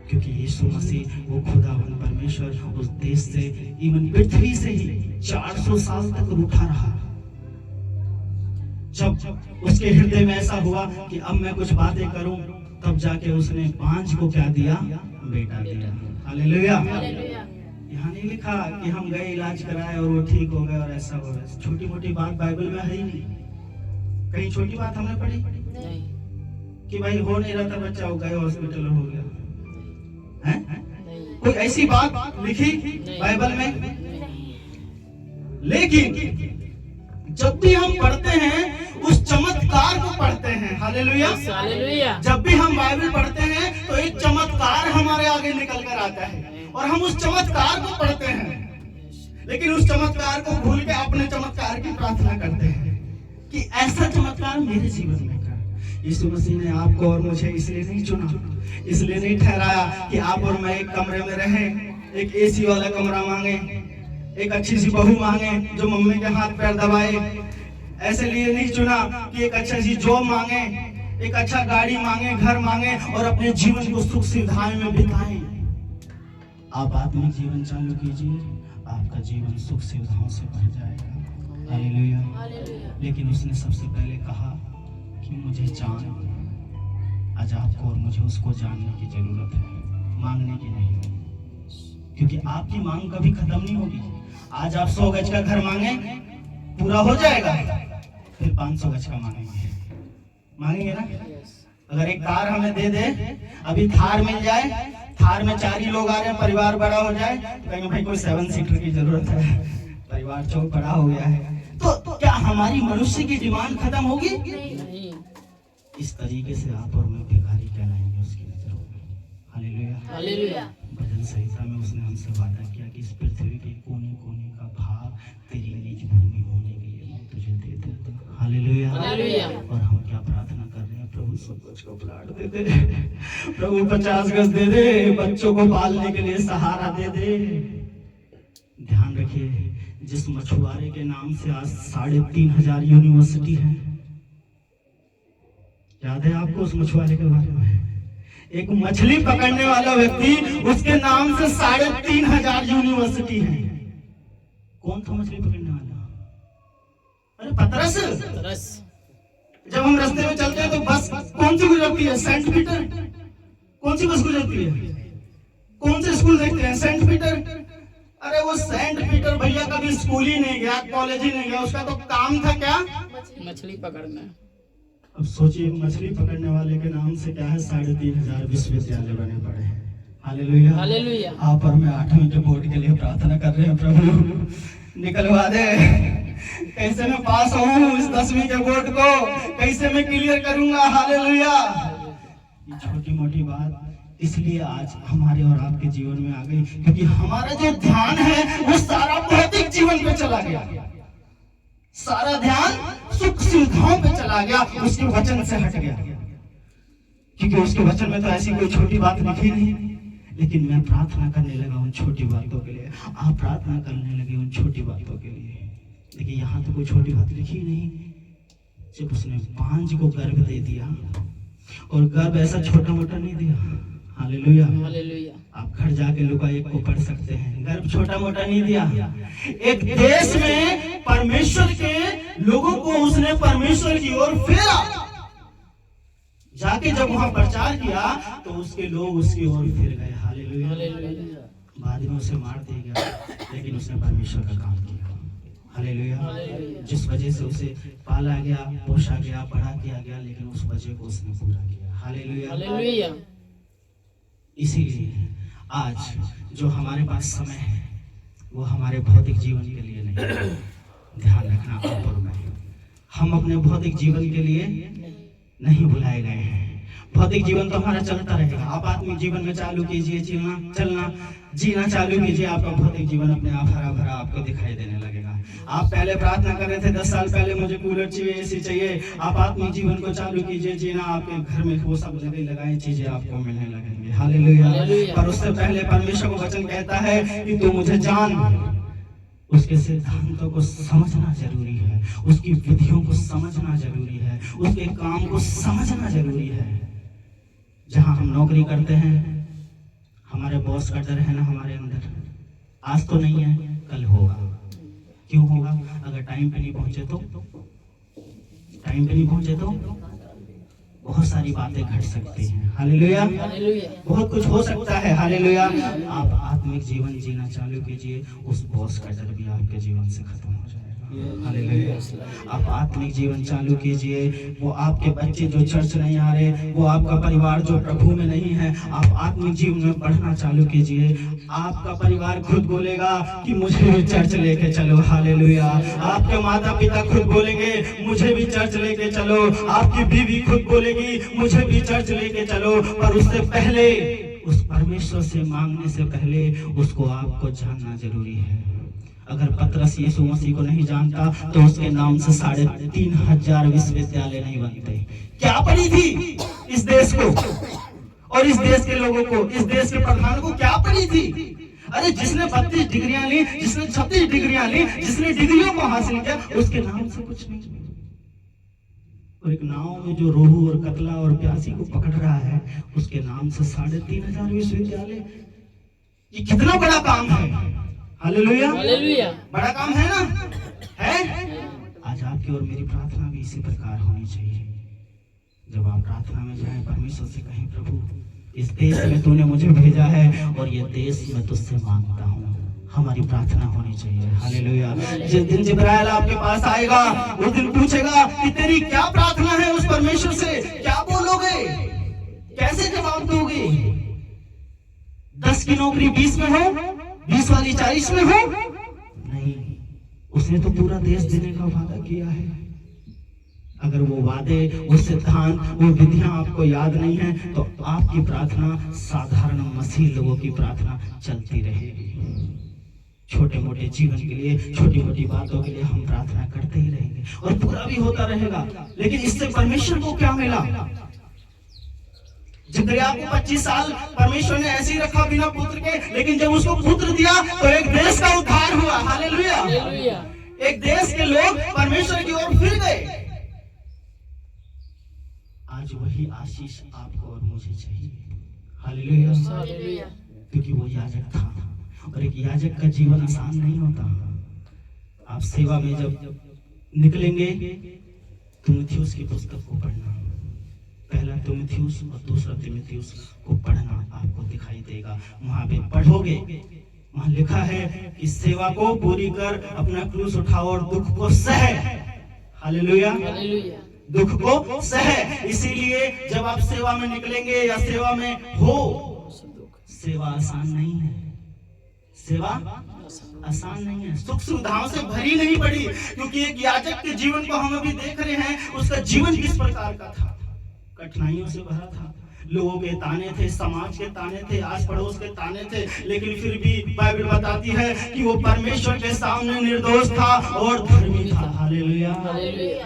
क्योंकि यीशु मसीह वो खुदावन परमेश्वर उस देश से, इवन पृथ्वी से ही 400 साल तक रूठा रहा। जब उसके हृदय में ऐसा हुआ कि अब मैं कुछ बातें करूं, तब जाके उसने बांझ को क्या दिया? बेटा दिया। हालेलुया। यहाँ नहीं लिखा कि हम गए इलाज कराए और वो ठीक हो गए और ऐसा हो गया। छोटी मोटी बात बाइबल में है ही नहीं। कहीं छोटी बात हमने पढ़ी कि भाई हो नहीं रहा था बच्चा, हो गए हॉस्पिटल हो गया। हैं? नहीं, कोई ऐसी बात लिखी बाइबल में? लेकिन जब भी हम पढ़ते हैं उस चमत्कार को पढ़ते हैं। हालेलुया। हालेलुया। जब भी हम बाइबल पढ़ते हैं तो एक चमत्कार हमारे आगे निकल कर आता है और हम उस चमत्कार को पढ़ते हैं, लेकिन उस चमत्कार को भूल के अपने चमत्कार की प्रार्थना करते हैं कि ऐसा चमत्कार मेरे जीवन में कर। यीशु मसीह ने आपको और मुझे इसलिए नहीं चुना, इसलिए नहीं ठहराया कि आप और मैं एक कमरे में रहें, एक एसी वाला कमरा मांगे, एक अच्छी सी बहू मांगे जो मम्मी के हाथ पैर दबाए। ऐसे लिए नहीं चुना कि एक अच्छा सी जॉब मांगे, एक अच्छा गाड़ी मांगे, घर मांगे और अपने जीवन को सुख सुविधाएं में बिताएं। आप आत्मिक जीवन चालू कीजिए, आपका जीवन सुख सुविधाओं से भर जाएगा। हालेलुया। लेकिन उसने सबसे पहले कहा कि मुझे जान। आज आपको और मुझे उसको जानने की जरूरत है, मांगने की नहीं, क्योंकि आपकी मांग कभी खत्म नहीं होगी। आज आप 100 गज का घर मांगे, पूरा हो जाएगा, फिर 500 गज का मांगेंगे ना। अगर एक कार हमें दे दे, अभी थार मिल जाए, थार में 4 ही लोग आ रहे हैं, परिवार बड़ा हो जाए, तो कहेंगे भाई कोई 7 सीटर की जरूरत है, परिवार चौक बड़ा हो गया है। तो क्या हमारी मनुष्य की डिमांड खत्म होगी? नहीं। इस तरीके से आप और मैं भिखारी कहलाएंगे उसकी नजरों में। हालेलुया। हालेलुया। भजन संहिता में उसने हमसे वादा किया कि इस पृथ्वी के कोने कोने का भाग तेरी निज भूमि होने के लिए मैं तुझे दे देता हूं। हालेलुया। हालेलुया। और हम क्या प्रार्थना कर रहे हैं? प्रभु 100 गज को प्लाट दे दे, प्रभु 50 गज दे दे, बच्चों को पालने के लिए सहारा दे दे। ध्यान रखिए, जिस मछुआरे के नाम से आज 3500 यूनिवर्सिटी है, याद है आपको उस मछुआरे के बारे में? एक मछली पकड़ने वाला व्यक्ति, उसके नाम से 3500 यूनिवर्सिटी है। कौन था मछली पकड़ने वाला? अरे पतरस। जब हम रास्ते में चलते हैं तो बस कौन सी गुजरती है? Saint Peter. कौन सी बस गुजरती है? कौन से स्कूल देखते हैं? Saint Peter. अरे वो सेंट पीटर भैया कभी स्कूल ही नहीं गया, कॉलेज ही नहीं गया, उसका तो काम था क्या? मछली पकड़ना। अब सोचिए, मछली पकड़ने वाले के नाम से क्या है 3500 विश्वविद्यालय बने पड़े हैं। हालेलुया। हालेलुया। आप और मैं 8वीं के बोर्ड के लिए प्रार्थना कर रहे हैं, प्रभु निकलवा दे, कैसे मैं पास हूँ इस 10वीं के बोर्ड को, कैसे मैं क्लियर करूंगा। हालेलुया। ये छोटी मोटी बात इसलिए आज हमारे और आपके जीवन में आ गई क्योंकि हमारा जो ध्यान है वो सारा भौतिक जीवन पे चला गया, सारा ध्यान सुख सुविधाओं पे चला गया, उसके वचन से हट गया। क्योंकि उसके वचन में तो ऐसी कोई छोटी बात लिखी नहीं, लेकिन मैं प्रार्थना करने लगा उन छोटी बातों के लिए, आप प्रार्थना करने लगे उन छोटी बातों के लिए। लेकिन यहाँ तो कोई छोटी बात लिखी नहीं। जब उसने 5 को गर्भ दे दिया, और गर्भ ऐसा छोटा मोटा नहीं दिया। हालेलुया। हालेलुया। आप घर जाके लुका 1 को पढ़ सकते हैं, गर्भ छोटा मोटा नहीं दिया। एक देश में परमेश्वर के लोगों को उसने परमेश्वर की ओर फेरा, जाके जब वहां प्रचार किया तो उसके लोग उसकी ओर फिर गए। हालेलुया। हालेलुया। बाद में उसे मार दिया गया, लेकिन उसने परमेश्वर का काम किया। हालेलुया। जिस वजह से उसे पाला गया, पोषा गया, बड़ा किया गया, लेकिन उस वजह को उसने पूरा किया। हालेलुया। हालेलुया। इसीलिए आज जो हमारे पास समय है वो हमारे भौतिक जीवन के लिए नहीं। ध्यान रखना, आप और मैं, हम अपने भौतिक जीवन के लिए नहीं बुलाए गए हैं। भौतिक जीवन तो हमारा चलता रहेगा। आप आत्मिक जीवन में चालू कीजिए, चलना जीना चालू कीजिए, आपका भौतिक जीवन अपने आप हरा भरा आपको दिखाई देने लगेगा। आप पहले प्रार्थना कर रहे थे 10 साल पहले मुझे कूलर चाहिए, एसी चाहिए, आप आत्मिक जीवन को चालू कीजिए जीना, आपके घर में वो सब लगाई चीजें आपको मिलने लगेंगे। हालेलुया। पर उससे पहले परमेश्वर का वचन कहता है कि तू मुझे जान। उसके सिद्धांतों को समझना जरूरी है, उसकी विधियों को समझना जरूरी है, उसके काम को समझना जरूरी है। जहां हम नौकरी करते हैं, हमारे बॉस का डर है ना हमारे अंदर, आज तो नहीं है, कल होगा। क्यों होगा? अगर टाइम पे नहीं पहुंचे तो बहुत सारी बातें घट सकती हैं। हालेलुया। बहुत कुछ हो सकता है। हालेलुया। आप आत्मिक जीवन जीना चालू कीजिए, उस बॉस का डर भी आपके जीवन से खत्म हो जाएगा। हालेलुया। आप आत्मिक जीवन चालू कीजिए। वो आपके बच्चे जो चर्च नहीं आ रहे, वो आपका परिवार जो प्रभु में नहीं है, आप आत्मिक जीवन में बढ़ना चालू कीजिए। आपका परिवार खुद बोलेगा कि मुझे भी चर्च लेके चलो। हालेलुया। आपके माता पिता खुद बोलेंगे मुझे भी चर्च लेके चलो। आपकी बीवी खुद बोलेगी मुझे भी चर्च लेके चलो। पर उससे पहले, उस परमेश्वर से मांगने से पहले उसको आपको जानना जरूरी है। अगर पतरस यीशु मसीह को नहीं जानता तो उसके नाम से 3,500 विश्वविद्यालय नहीं बनते। क्या पड़ी थी इस देश को और इस देश के लोगों को, इस देश के प्रधान को क्या पड़ी थी? अरे जिसने 32 डिग्रियां ली, जिसने 36 डिग्रियां ली, जिसने डिग्रियों को हासिल किया, उसके नाम से कुछ नहीं। और एक नाव में जो रोहू और कतला और प्यासी को पकड़ रहा है, उसके नाम से 3,500 विश्वविद्यालय। ये कितना बड़ा काम है। हालेलुया। हालेलुया। बड़ा काम है ना? है? आज आपकी और मेरी प्रार्थना भी इसी प्रकार होनी चाहिए। जब आप प्रार्थना में जाएं, परमेश्वर से कहें प्रभु इस देश में तूने मुझे भेजा है और ये देश मैं तुझसे मांगता हूँ। हमारी प्रार्थना होनी चाहिए। हालेलुया। जिस दिन जिब्राइल आपके पास आएगा, उस दिन पूछेगा कि तेरी क्या प्रार्थना है उस परमेश्वर से, क्या बोलोगे, कैसे जवाब दोगे? 10 की नौकरी 20 में हो, 20 वाली 40 में हो? नहीं, उसने तो पूरा देश देने का वादा किया है। अगर वो वादे, वो सिद्धांत, वो विधियां आपको याद नहीं है तो आपकी प्रार्थना साधारण मसीह लोगों की प्रार्थना चलती रहेगी। छोटे मोटे जीवन के लिए, छोटी मोटी बातों के लिए हम प्रार्थना करते ही रहेंगे और पूरा भी होता रहेगा। लेकिन इससे परमेश्वर को क्या मिला? जिब्रिया को 25 साल परमेश्वर ने ऐसे ही रखा बिना पुत्र के, लेकिन जब उसको पुत्र दिया तो एक देश का उद्धार हुआ। हालेलुया। एक देश के लोग परमेश्वर की ओर फिर गए। आज वही आशीष आपको और मुझे चाहिए। हालेलुया। क्योंकि वो याजक था और एक याजक का जीवन आसान नहीं होता। आप सेवा में जब निकलेंगे, तीमुथियुस की पुस्तक को पढ़ना, पहला तीमुथियुस और दूसरा तीमुथियुस को पढ़ना आपको दिखाई देगा। वहां पे पढ़ोगे, वहां लिखा है कि सेवा को पूरी कर, अपना क्रूस उठाओ और दुख को सह। हालेलुया। दुख को सह। इसीलिए जब आप सेवा में निकलेंगे या सेवा में हो, सेवा आसान नहीं है। सेवा आसान नहीं है, सुख सुविधाओं से भरी नहीं पड़ी। क्योंकि एक याजक के जीवन को हम अभी देख रहे हैं, उसका जीवन किस प्रकार का था। कठिनाइयों से भरा था। लोगों के ताने थे, समाज के ताने थे, आस पड़ोस के ताने थे, लेकिन फिर भी बाइबल बताती है कि वो परमेश्वर के सामने निर्दोष था और धर्मी था। हालेलुया।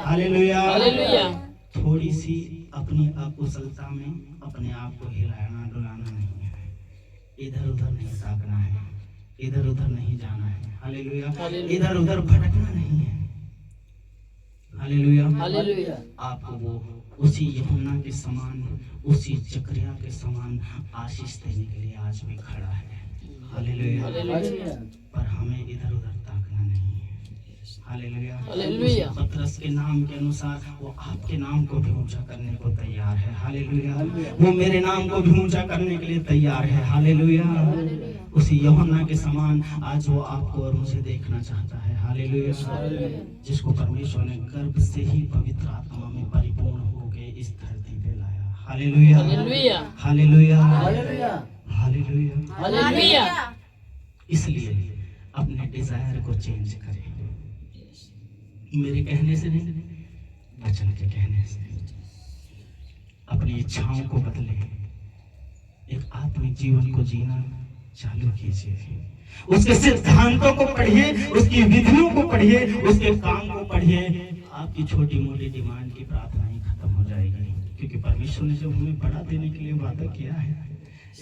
हालेलुया। थोड़ी सी अपनी अकुशलता में अपने आप को हिलाना डुलाना नहीं है। इधर उधर नहीं ताकना है, इधर उधर नहीं जाना है। हालेलुया। इधर उधर भटकना नहीं है। हालेलुया। आपको वो उसी यूहन्ना के समान, उसी जकरिया के समान आशीष देने के लिए आज भी खड़ा है। हालेलुया। पर हमें इधर उधर ताकना नहीं है। हालेलुया। पतरस के नाम के अनुसार वो आपके नाम को भी ऊंचा करने को तैयार है। हालेलुया। वो मेरे नाम को भी ऊंचा करने के लिए तैयार है। हालेलुया। उसी यूहन्ना के समान आज वो आपको और मुझे देखना चाहता है। हालेलुया। जिसको परमेश्वर ने गर्भ से ही पवित्र आत्मा में परिपूर्ण होके इस धरती पे लाया। हालेलुया। हालेलुया। हालेलुया। इसलिए अपने डिजायर को चेंज करें। मेरे कहने से नहीं, वचन के कहने से। अपनी इच्छाओं को बदले, एक आत्मिक जीवन को जीना चालू कीजिए। उसके सिद्धांतों को पढ़िए, उसकी विधियों को पढ़िए, उसके काम को पढ़िए। आपकी छोटी मोटी डिमांड की प्रार्थना ही खत्म हो जाएगी। क्योंकि परमेश्वर ने जब हमें बड़ा देने के लिए वादा किया है,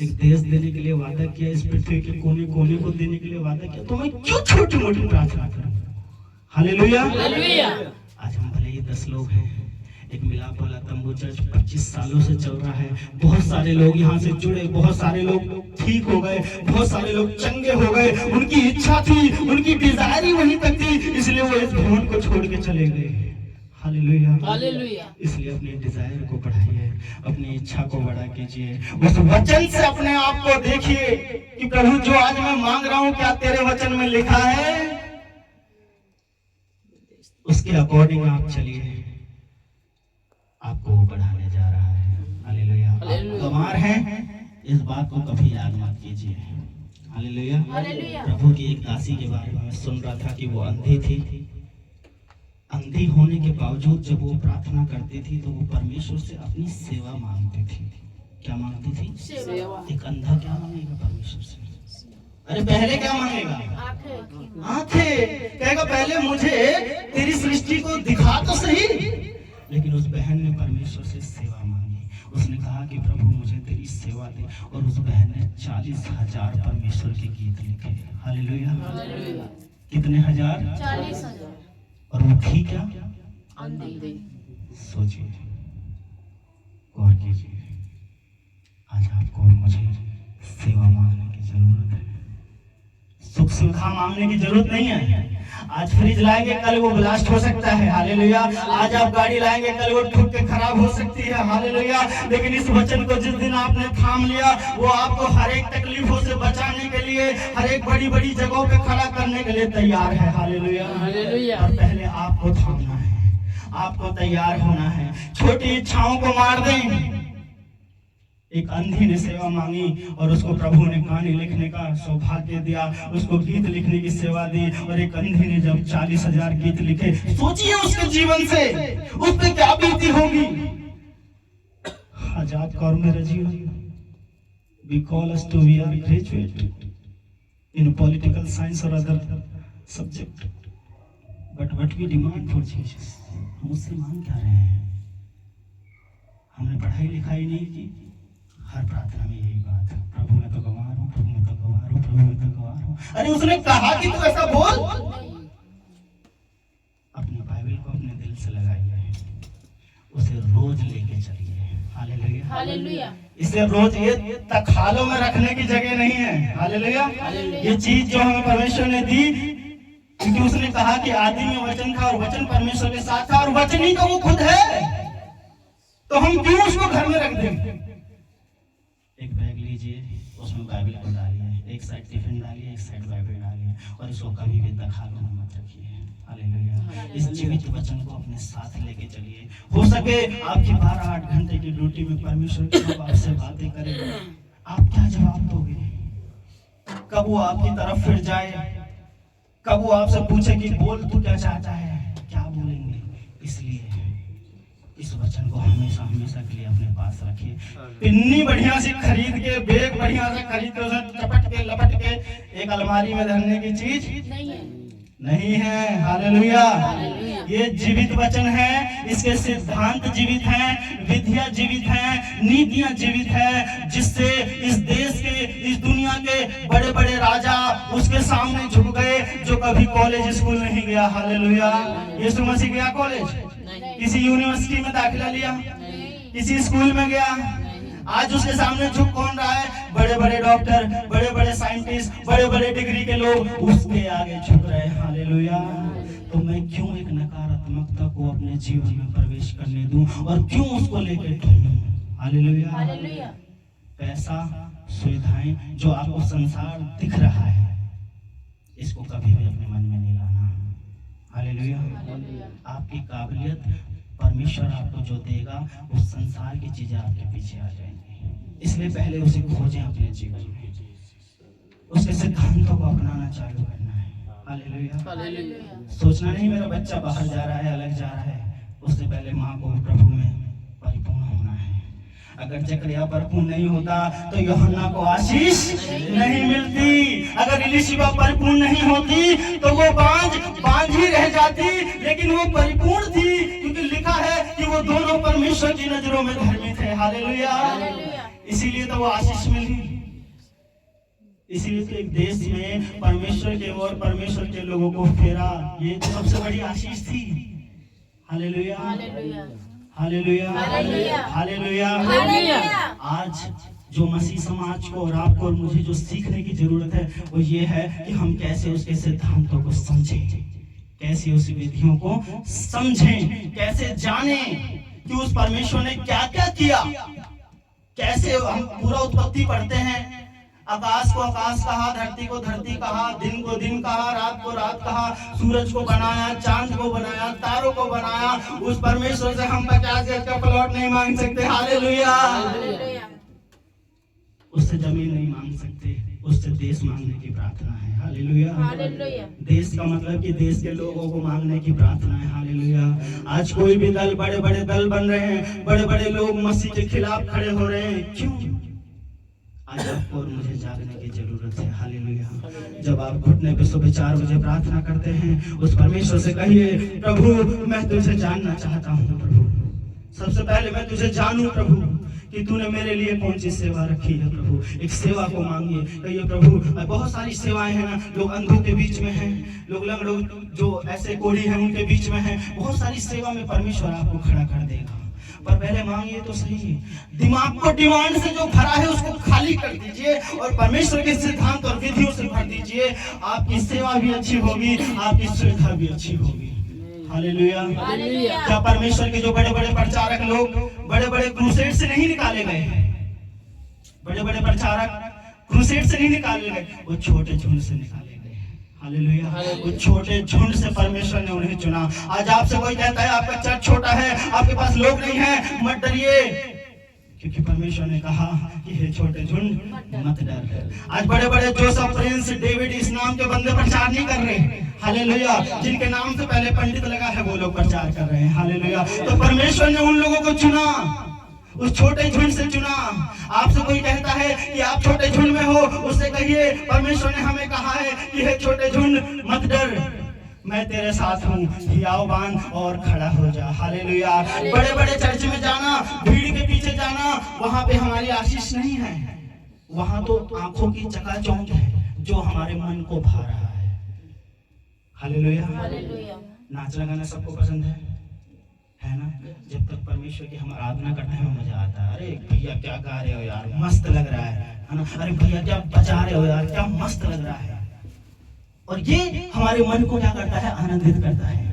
एक देश देने के लिए वादा किया, इस पृथ्वी के कोने कोने को देने के लिए वादा किया, तो मैं क्यों छोटी मोटी प्रार्थना करूं? हालेलुया। आज हम भले ही 10 लोग हैं, एक मिलाप वाला तंबू चर्च 25 सालों से चल रहा है। बहुत सारे लोग यहाँ से जुड़े, बहुत सारे लोग ठीक हो गए, बहुत सारे लोग चंगे हो गए। उनकी इच्छा थी, उनकी डिजायर ही वहीं तक थी, इसलिए वो इस भवन को छोड़ के चले गए। हालेलुया। इसलिए अपने डिजायर को बढ़ाइए, अपनी इच्छा को बड़ा कीजिए। उस वचन से अपने आप को देखिए कि प्रभु जो आज मैं मांग रहा हूँ, क्या तेरे वचन में लिखा है? उसके अकॉर्डिंग आप चलिए, आपको वो बढ़ाने जा रहा है। हालेलुया। आप गंवार हैं, इस बात को कभी याद मत कीजिए। हालेलुया। प्रभु की एक दासी के बारे में मैं सुन रहा था कि वो अंधी थी। अंधी होने के बावजूद जब वो प्रार्थना करती थी तो वो परमेश्वर से अपनी सेवा मांगती थी। क्या मांगती थी? सेवा। एक अंधा क्या मांगेगा परमेश्वर से? अरे पहले क्या मांगेगा? आंखें। कहेगा पहले मुझे तेरी सृष्टि को दिखा तो सही। लेकिन उस बहन ने परमेश्वर से सेवा मांगी। उसने कहा कि प्रभु मुझे तेरी सेवा दे, और उस बहन ने 40,000 परमेश्वर के गीत लिखे। हालेलुया। कितने हजार? 40,000। और वो थी क्या? अंधी। सोचिए, गौर कीजिए। आज आपको और मुझे सेवा मांगने की जरूरत है, सुख सुविधा मांगने की जरूरत नहीं है। आज फ्रिज लाएंगे, कल वो ब्लास्ट हो सकता है। हालेलुया। आज आप गाड़ी लाएंगे, कल वो ठुक के खराब हो सकती है। हालेलुया। लेकिन इस वचन को जिस दिन आपने थाम लिया, वो आपको हर एक तकलीफों से बचाने के लिए, हर एक बड़ी बड़ी जगहों पे खड़ा करने के लिए तैयार है। हालेलुया। और पहले आपको थामना है, आपको तैयार होना है। छोटी इच्छाओं को मार दें। एक अंधी ने सेवा मांगी और उसको प्रभु ने कहानी लिखने का सौभाग्य दिया, उसको गीत लिखने की सेवा दी। और एक अंधी ने जब 40,000 गीत लिखे, सोचिए उसके जीवन से उस पे क्या बीती होगी। आजाद कौर मेरा जीवन। We call us to we are graduate in political science or other subject, but what we demand for Jesus, हम उससे मांग क्या रहे हैं? हमने पढ़ाई लिखाई नहीं की। हर प्रार्थना में यही बात है, प्रभु मैं तो गंवार हूँ, प्रभु मैं तो गंवार हूँ, प्रभु मैं तो गंवार हूँ। अरे उसने कहा कि तू ऐसा बोल। अपने बाइबल को अपने दिल से लगाइए, उसे रोज लेके चलिए। हालेलुया। इसे रोज ये तखालों में रखने की जगह नहीं है। हालेलुया। ये चीज जो हमें परमेश्वर ने दी, क्योंकि उसने कहा कि आदि में वचन था और वचन परमेश्वर के साथ था और वचन ही तो वो खुद है, तो हम क्यों उसको घर में रख दें? एक बैग लीजिए, उसमें बाइबल को डालिए, एक साइड टिफिन डालिए, एक साइड बाइबल डालिए, और इसको कभी भी तखालों में मत रखिए। हालेलुया। इस जीवित वचन को अपने साथ लेके चलिए। हो सके आपकी 12-8 घंटे की ड्यूटी में परमेश्वर कब आपसे बातें करेगा, आप क्या जवाब दोगे? कब वो आपकी तरफ फिर जाए, कब वो आपसे पूछे कि बोल तू क्या चाहता है, क्या बोलेंगे? इसलिए इस वचन को हमेशा हमेशा के लिए अपने पास रखिए। पिन्नी बढ़िया से खरीद के, बैग बढ़िया से खरीद के, उसे चपट के लपट के एक अलमारी में धरने की चीज नहीं है। हालेलुया। ये जीवित वचन है, इसके सिद्धांत जीवित हैं, विधियां जीवित हैं, नीतियां जीवित हैं, जिससे इस देश के, इस दुनिया के बड़े बड़े राजा उसके सामने झुक गए, जो कभी कॉलेज स्कूल नहीं गया। हालेलुया। यीशु मसीह गया कॉलेज? किसी यूनिवर्सिटी में दाखिला लिया? किसी स्कूल में गया? आज उसके सामने झुक कौन रहा है? बड़े बड़े डॉक्टर, बड़े बड़े साइंटिस्ट, बड़े बड़े डिग्री के लोग उसके आगे झुक रहे हैं। हालेलुया। तो मैं क्यों एक नकारात्मकता को अपने जीवन में प्रवेश करने दूं और क्यों उसको लेकर ढूंढूं? हालेलुया। पैसा, सुविधाएं, जो आपको संसार दिख रहा है, इसको कभी भी अपने मन में नहीं लाना। हालेलुया। आपकी काबिलियत, परमेश्वर आपको जो देगा, उस संसार की चीजें आपके पीछे आ जाएंगी। इसलिए पहले उसे खोजें अपने जीवन में, उसके सिद्धांतों को अपनाना चालू करना है। हालेलुया। सोचना नहीं मेरा बच्चा बाहर जा रहा है, अलग जा रहा है, उससे पहले माँ को प्रभु में परिपूर्ण होना है। अगर जकरिया परिपूर्ण नहीं होता तो यूहन्ना को आशीष नहीं मिलती। अगर इलीशिबा परिपूर्ण नहीं होती तो वो बांझ ही रह जाती, लेकिन वो परिपूर्ण थी, क्योंकि लिखा है कि वो दोनों परमेश्वर की नजरों में धर्मी थे। हालेलुया। इसीलिए तो वो आशीष मिली। इसीलिए तो एक देश में परमेश्वर के और परमेश्वर के लोगों को फेरा, ये तो सबसे बड़ी आशीष थी। हालेलुया। हालेलुया। हालेलुया। आज जो मसीह समाज को और आपको और मुझे जो सीखने की जरूरत है, वो ये है कि हम कैसे उसके सिद्धांतों को समझें, कैसे उस विधियों को समझें, कैसे जानें कि उस परमेश्वर ने क्या क्या किया। कैसे हम पूरा उत्पत्ति पढ़ते हैं, आकाश को आकाश कहा, धरती को धरती कहा, दिन को दिन कहा, रात को रात कहा, सूरज को बनाया, चांद को बनाया, तारों को बनाया। उस परमेश्वर से हम 50 गज का प्लॉट नहीं मांग सकते। हालेलुया। उससे जमीन नहीं मांग सकते, उससे देश मांगने की प्रार्थना है। हालेलुया। देश का मतलब कि देश के लोगों को मांगने की प्रार्थना है। हालेलुया। आज कोई भी दल, बड़े बड़े दल बन रहे हैं, बड़े बड़े लोग मसीह के खिलाफ खड़े हो रहे हैं। क्यों? आज आपको और मुझे जागने की जरूरत है। हालेलुया। जब आप घुटने पे सुबह 4 बजे प्रार्थना करते हैं, उस परमेश्वर से कहिए, प्रभु मैं तुझे जानना चाहता हूँ। प्रभु सबसे पहले मैं तुझे जानूं प्रभु कि तूने मेरे लिए कौन सी सेवा रखी है। प्रभु एक सेवा को मांगिए, कहिए प्रभु बहुत सारी सेवाएं हैं ना, लोग अंधों के बीच में हैं, लोग लंगड़ों जो ऐसे कोढ़ी हैं उनके बीच में हैं, बहुत सारी सेवा में परमेश्वर आपको खड़ा कर देगा। पर पहले मांगिए तो सही। दिमाग को डिमांड से जो भरा है उसको खाली कर दीजिए और परमेश्वर के सिद्धांत और विधियों से भर दीजिए। आपकी सेवा भी अच्छी होगी, आपकी सुविधा भी अच्छी होगी। हालेलुया। क्या परमेश्वर के जो बड़े बड़े प्रचारक लोग बड़े बड़े क्रूसेड से नहीं निकाले गए? बड़े बड़े प्रचारक क्रूसेड से नहीं निकाले गए, वो छोटे झुंड से निकाले गए। हालेलुया। वो छोटे झुंड से परमेश्वर ने उन्हें चुना। आज आपसे कोई कहता है आपका चर्च छोटा है, आपके पास लोग नहीं है, मत डरिए, क्योंकि परमेश्वर ने कहा कि हे छोटे झुंड मत डर। आज बड़े बड़े जोसेफ, प्रिंस, डेविड इस नाम के बंदे प्रचार नहीं कर रहे। हालेलुया। जिनके नाम से पहले पंडित लगा है वो लोग प्रचार कर रहे हैं। हालेलुया। तो परमेश्वर ने उन लोगों को चुना, उस छोटे झुंड से चुना। आपसे कोई कहता है कि आप छोटे झुंड में हो, उससे कहिए परमेश्वर ने हमें कहा है कि हे छोटे झुंड मत डर, मैं तेरे साथ हूँ, हियाव बांध और खड़ा हो जा। हालेलुया। बड़े बड़े चर्च में जाना, भीड़ के पीछे जाना, वहां पे हमारी आशीष नहीं है। वहां तो आंखों की चकाचौंध है जो हमारे मन को भा रहा है। हालेलुया। नाचना गाना सबको पसंद है ना? जब तक परमेश्वर की हम आराधना करते हैं मजा आता है। अरे भैया क्या गा रहे हो यार, मस्त लग रहा है ना? अरे भैया क्या बजा रहे हो यार, क्या मस्त लग रहा है। और ये हमारे मन को क्या करता है? आनंदित करता है।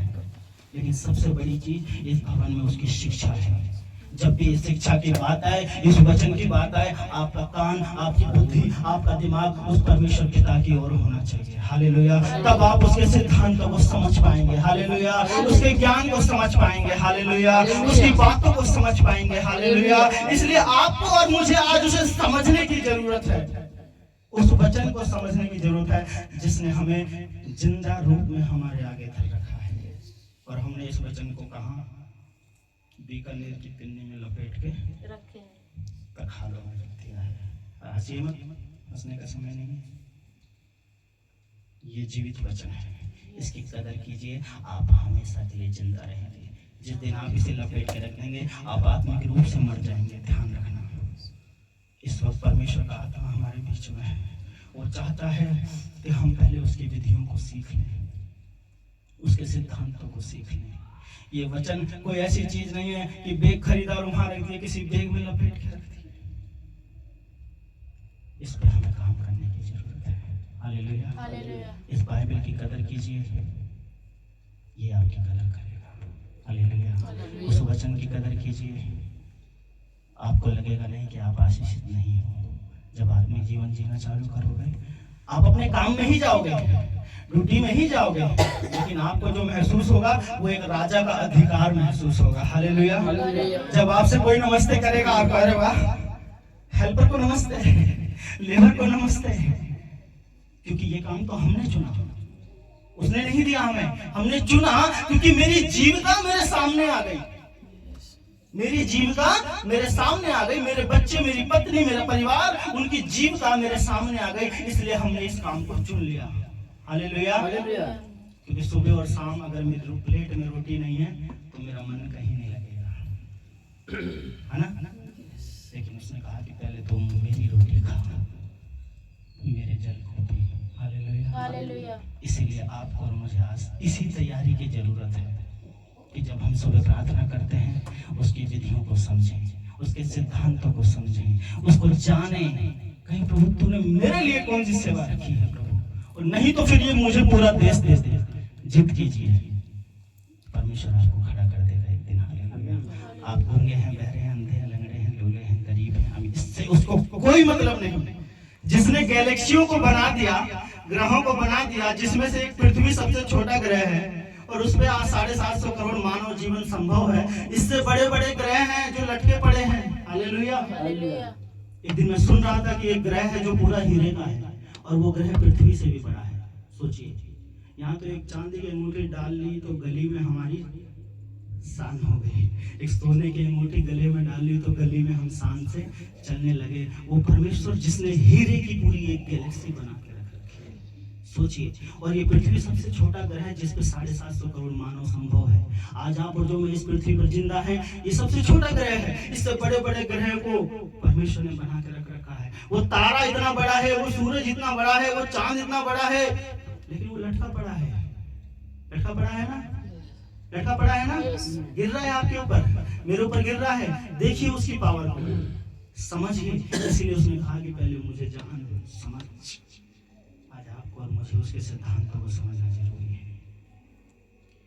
लेकिन सबसे बड़ी चीज इस भवन में उसकी शिक्षा है। जब भी इस शिक्षा की बात आए, इस वचन की बात आए, आपका कान, आपकी बुद्धि, आपका दिमाग उस परमेश्वर पिता की ओर होना चाहिए। हालेलुया। तब आप उसके सिद्धांतों को समझ पाएंगे। हालेलुया। उसके ज्ञान को समझ पाएंगे। हालेलुया। उसकी बातों को समझ पाएंगे। हालेलुया। इसलिए आपको और मुझे आज उसे समझने की जरूरत है, उस वचन को समझने की जरूरत है जिसने हमें जिंदा रूप में हमारे आगे धर रखा है। और हमने इस वचन को कहा बीकानेर की पिन्नी में लपेट के रखे पखालों में रख दिया है। हंसिए मत, हंसने का समय नहीं है। ये जीवित वचन है, इसकी कदर कीजिए, आप हमेशा के लिए जिंदा रहेंगे। जिस दिन आप इसे लपेट के रख देंगे आप आत्मिक रूप से मर जाएंगे। ध्यान रखना, इस वक्त परमेश्वर का आत्मा हमारे बीच में है। वो चाहता है कि हम पहले उसकी विधियों को सीख लें, उसके सिद्धांतों को सीख लें। ये वचन कोई ऐसी चीज नहीं है कि बैग खरीदा और वहां रख दिया, किसी बैग में लपेट के रख दिया। इस पे हमें काम करने की जरूरत है। हालेलुया। इस बाइबल की कदर कीजिए, ये आपकी कदर करेगा। हालेलुया। उस वचन की कदर कीजिए, आपको लगेगा नहीं कि आप आशीषित नहीं हो। जब आत्मिक जीवन जीना चालू करोगे, आप अपने काम में ही जाओगे, ड्यूटी में ही जाओगे, लेकिन आपको जो महसूस होगा वो एक राजा का अधिकार महसूस होगा। हालेलुया। जब आपसे कोई नमस्ते करेगा आप कह रहे वाह, हेल्पर को नमस्ते, लेबर को नमस्ते, क्योंकि ये काम तो हमने चुना, उसने नहीं दिया हमें, हमने चुना। क्योंकि मेरी जीविका मेरे सामने आ गई, मेरी जीविका मेरे सामने आ गई, मेरे बच्चे, मेरी पत्नी, मेरा परिवार, उनकी जीविका मेरे सामने आ गई, इसलिए हमने इस काम को चुन लिया। हालेलुया। क्योंकि सुबह और शाम अगर मेरी प्लेट में रोटी नहीं है तो मेरा मन कहीं नहीं लगेगा, है ना? लेकिन उसने कहा कि पहले तुम मेरी रोटी खा, मेरे जल को पी। हालेलुया। इसीलिए आपको और मुझे आज इसी तैयारी की जरूरत है कि जब हम सुबह प्रार्थना करते हैं उसकी विधियों को समझें, उसके सिद्धांतों को समझें, उसको जानें। कहीं प्रभु तूने मेरे लिए कौन सी सेवा रखी है प्रभु, और नहीं तो फिर ये मुझे पूरा देश दे दे। जिद कीजिए, परमेश्वर आपको खड़ा कर देगा एक दिन। हालेलुया। आप गूंगे हैं, बहरे हैं, अंधे हैं, लंगड़े हैं, लूले हैं, गरीब हैं, इससे उसको कोई मतलब नहीं। जिसने गैलेक्सियों को बना दिया, ग्रहों को बना दिया, जिसमें से एक पृथ्वी सबसे छोटा ग्रह है और उस पे आज 750 करोड़ मानव जीवन संभव है। इससे बड़े बड़े ग्रह हैं जो लटके पड़े हैं। हालेलुया। एक दिन मैं सुन रहा था कि एक ग्रह है जो पूरा हीरे का है और वो ग्रह पृथ्वी से भी बड़ा है। सोचिए, यहाँ तो एक चांदी की अंगूठी डाल ली तो गली में हमारी शान हो गई, एक सोने की अंगूठी गले में डाल ली तो गली में हम शान से चलने लगे। वो परमेश्वर जिसने हीरे की पूरी एक गैलेक्सी बना के रख रखी है, सोचिए। और ये पृथ्वी सबसे छोटा ग्रह है जिसपे 750 करोड़ मानव संभव है। आज आप और जो मैं इस पृथ्वी पर जिंदा है, ये सबसे छोटा ग्रह है। इससे बड़े बड़े ग्रह को परमेश्वर ने बना के रख रखा है। वो तारा इतना बड़ा है, वो सूरज इतना बड़ा है, वो चांद इतना बड़ा है, लेकिन वो लटका पड़ा है। लटका पड़ा है ना, लटका पड़ा है ना, गिर रहा है आपके ऊपर, मेरे ऊपर गिर रहा है। देखिए उसकी पावर को, समझिए। इसीलिए उसने कहा कि पहले मुझे जान समझ। आज आपको और मुझे उसके सिद्धांतों को समझना जरूरी है।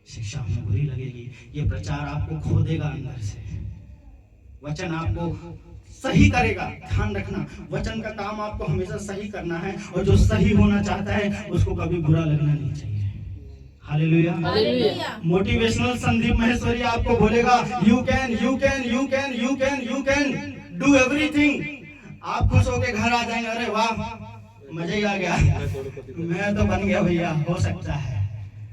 शिक्षा हमें बुरी लगेगी, ये प्रचार आपको खो देगा अंदर से, वचन आपको सही करेगा। ध्यान रखना, वचन का काम आपको हमेशा सही करना है और जो सही होना चाहता है उसको कभी बुरा लगना नहीं चाहिए। हालेलुया। मोटिवेशनल संदीप महेश्वरी आपको बोलेगा you can you can you can you can you can do everything. आप खुश होके घर आ जाएंगे, अरे वाह मजा ही आ गया, मैं तो बन गया भैया। हो सकता है,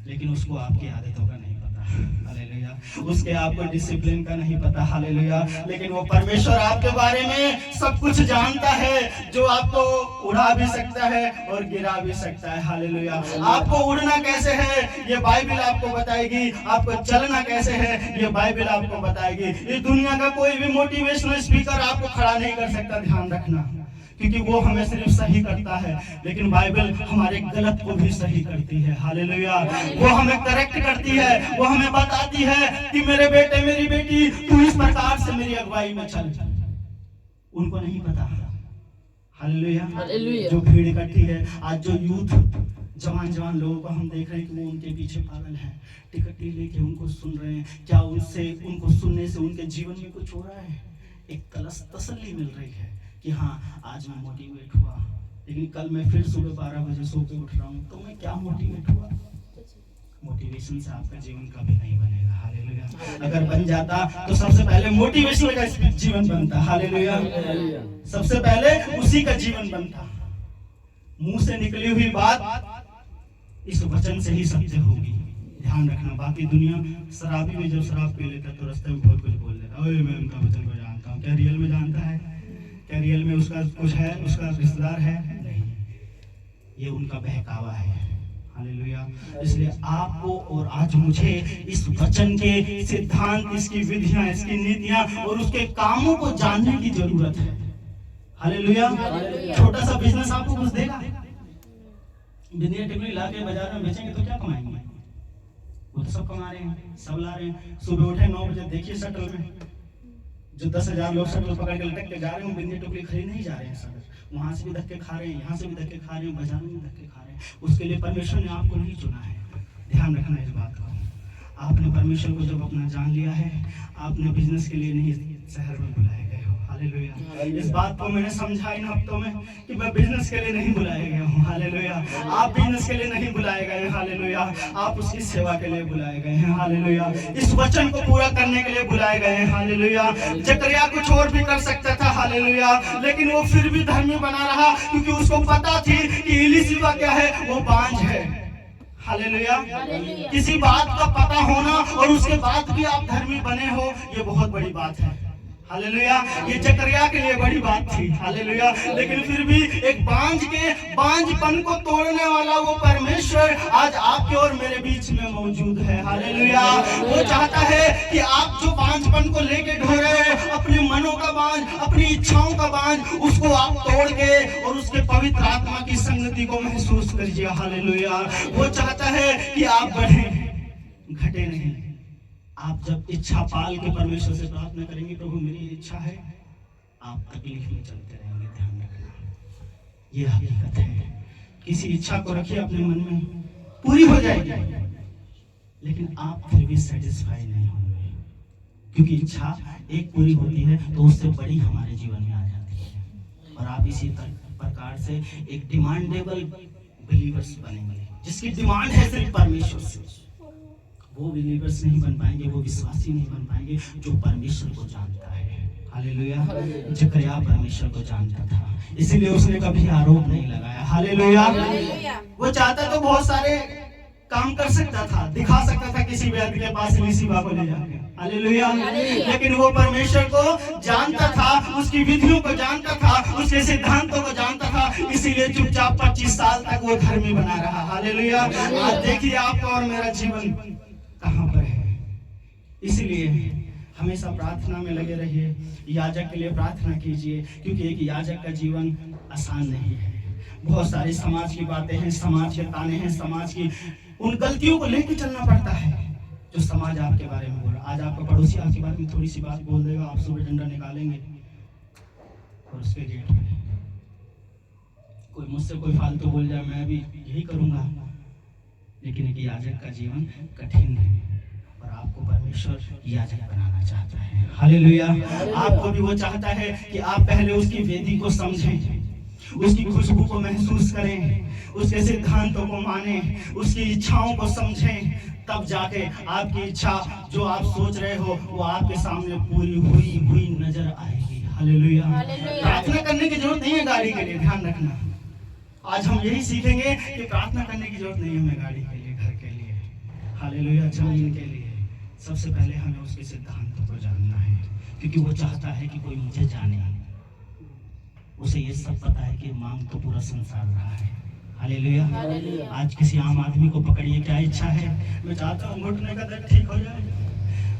लेकिन उसको आपकी आदतों का नहीं पता। हालेलुया। उसके आपको डिसिप्लिन का नहीं पता। हालेलुया। लेकिन वो परमेश्वर आपके बारे में सब कुछ जानता है, जो आपको उड़ा भी सकता है और गिरा भी सकता है। हालेलुया। आपको उड़ना कैसे है ये बाइबल आपको बताएगी, आपको चलना कैसे है ये बाइबल आपको बताएगी। इस दुनिया का कोई भी मोटिवेशनल स्पीकर आपको खड़ा नहीं कर सकता। ध्यान रखना, क्योंकि वो हमें सिर्फ सही करता है, लेकिन बाइबल हमारे गलत को भी सही करती है। हालेलुया। वो हमें करेक्ट करती है, वो हमें बताती है कि मेरे बेटे मेरी बेटी तू इस प्रकार से मेरी अगुवाई में चल। उनको नहीं पता। हालेलुया। जो भीड़ इकट्ठी है आज, जो यूथ जवान लोगों को हम देख रहे हैं कि वो उनके पीछे पागल हैं, टिकट लेके उनको सुन रहे हैं। क्या उनसे उनको सुनने से उनके जीवन में कुछ हो रहा है? एक तसल्ली मिल रही है कि हाँ आज मैं मोटिवेट हुआ, लेकिन कल मैं फिर सुबह 12 बजे सो के उठ रहा हूँ, तो मैं क्या मोटिवेट हुआ? मोटिवेशन से आपका जीवन कभी नहीं बनेगा। हालेलुया। अगर बन जाता तो सबसे पहले मोटिवेशन का जीवन बनता। हालेलुया। सबसे पहले उसी का जीवन बनता। मुंह से निकली हुई बात इस वचन से ही सत्य होगी। ध्यान रखना। बाकी दुनिया शराबी में जब शराब पी लेता तो रास्ते में बहुत कुछ बोल देता, ओए मैं उनका वचन को जानता हूँ। क्या रियल में जानता है? क्या रियल में उसका कुछ है, उसका रिश्तेदार है? नहीं, ये उनका बहकावा है। हालेलुया। इसलिए आपको और आज मुझे इस वचन के सिद्धांत, इसकी विधियां, इसकी नीतियां और उसके कामों को जानने की जरूरत है। हालेलुया। छोटा सा बिजनेस आपको कुछ देगा? बिंदिया टिकली ला के बाजार में बेचेंगे तो क्या कमाएंगे? वो तो सब कमा रहे हैं, सब ला रहे हैं। सुबह उठे 9 बजे, देखिए शटल में जो 10,000 लोग शटल पकड़ के लटक के जा रहे हैं, बिंदिया टुकड़ी खरीद नहीं जा रहे हैं। शटल वहां से भी धक्के खा रहे हैं, यहाँ से भी धक्के खा रहे हैं, बाजार में भी धक्के खा रहे हैं। उसके लिए परमेश्वर ने आपको नहीं चुना है। ध्यान रखना इस बात का। आपने परमेश्वर को जब अपना जान लिया है, आपने बिजनेस के लिए नहीं शहर में बुलाए गए हो। हालेलुया। इस बात को मैंने समझा इन हफ्तों में कि मैं बिजनेस के लिए नहीं बुलाया गया हूँ। हालेलुया। आप बिजनेस के लिए नहीं बुलाए गए हैं। हालेलुया। आप उसकी सेवा के लिए बुलाए गए हैं। हालेलुया। इस वचन को पूरा करने के लिए बुलाए गए हैं। हालेलुया। जकरिया कुछ और भी कर सकता था। हालेलुया। लेकिन वो फिर भी धर्मी बना रहा, क्योंकि उसको पता थी कि इलीशिबा क्या है, वो बांझ है। हालेलुया। किसी बात का पता होना और उसके बाद भी आप धर्मी बने हो, ये बहुत बड़ी बात है। हालेलुया। ये जकरिया के लिए बड़ी बात थी। हालेलुया। लेकिन फिर भी एक बांझपन को तोड़ने वाला वो परमेश्वर आज आपके और मेरे बीच में मौजूद है। हालेलुया। वो चाहता है कि आप जो बांझपन को लेके ढो रहे हो, अपने मनों का बांझ, अपनी इच्छाओं का बांझ, उसको आप तोड़ के और उसके पवित्र आत्मा की संगति को महसूस करिए। हालेलुया। वो चाहता है कि आप बढ़ें, घटे नहीं। आप जब इच्छा पाल के परमेश्वर से प्रार्थना करेंगे, प्रभु मेरी इच्छा है, आप तकलीफ में चलते रहेंगे। ध्यान रखना, ये हकीकत है। किसी इच्छा को रखिए अपने मन में, पूरी हो जाएगी, लेकिन आप फिर भी सेटिस्फाई नहीं होंगे, क्योंकि इच्छा एक पूरी होती है तो उससे बड़ी हमारे जीवन में आ जाती है। और आप इसी प्रकार से एक डिमांडेबल बिलीवर्स बनेंगे, जिसकी डिमांड है सिर्फ परमेश्वर से। वो बिलीवर्स नहीं बन पाएंगे, वो विश्वासी नहीं बन पाएंगे जो परमेश्वर को जानता है। हालेलुया। जकरिया परमेश्वर को जानता था, इसीलिए उसने कभी आरोप नहीं लगाया। हालेलुया। वो चाहता तो बहुत सारे काम कर सकता था, दिखा सकता था किसी व्यक्ति के पास एलीशिबा को ले जाके। हालेलुया। लेकिन वो परमेश्वर को जानता था, उसकी विधियों को जानता था, उसके सिद्धांतों को जानता था, इसीलिए चुपचाप 25 साल तक वो धर्मी बना रहा। हालेलुया। आज देखिए आपका और मेरा जीवन कहां पर है। इसलिए हमेशा प्रार्थना में लगे रहिए, याजक के लिए प्रार्थना कीजिए, क्योंकि एक याजक का जीवन आसान नहीं है। बहुत सारी समाज की बातें हैं, समाज के ताने हैं, समाज की उन गलतियों को लेकर चलना पड़ता है जो समाज आपके बारे में बोल रहा। आज आपका पड़ोसी आपके बारे में थोड़ी सी बात बोल देगा, आप सुबह डंडा निकालेंगे और उसके गेट पे कोई मुझसे कोई फालतू बोल जाए, मैं भी यही करूंगा। लेकिन एक याजक का जीवन कठिन है और आपको परमेश्वर याजक बनाना चाहता है। हालेलुया। आपको भी वो चाहता है कि आप पहले उसकी वेदी को समझें, उसकी खुशबू को महसूस करें, उसके सिद्धांतों को माने, उसकी इच्छाओं को समझें, तब जाके आपकी इच्छा जो आप सोच रहे हो वो आपके सामने पूरी हुई नजर आएगी। हालेलुया। प्रार्थना करने की जरूरत नहीं है गाड़ी के लिए, ध्यान रखना। आज हम यही सीखेंगे कि प्रार्थना करने की जरूरत नहीं है हमें गाड़ी के लिए, घर के लिए, हालेलुया, जमीन के लिए। सबसे पहले हमें उसके सिद्धांतों को जानना है, क्योंकि वो चाहता है कि कोई मुझे जाने। उसे ये सब पता है कि मांग तो पूरा संसार रहा है। हालेलुया। आज किसी आम आदमी को पकड़िए, क्या इच्छा है? मैं चाहता हूँ घुटने का दर्द ठीक हो जाए,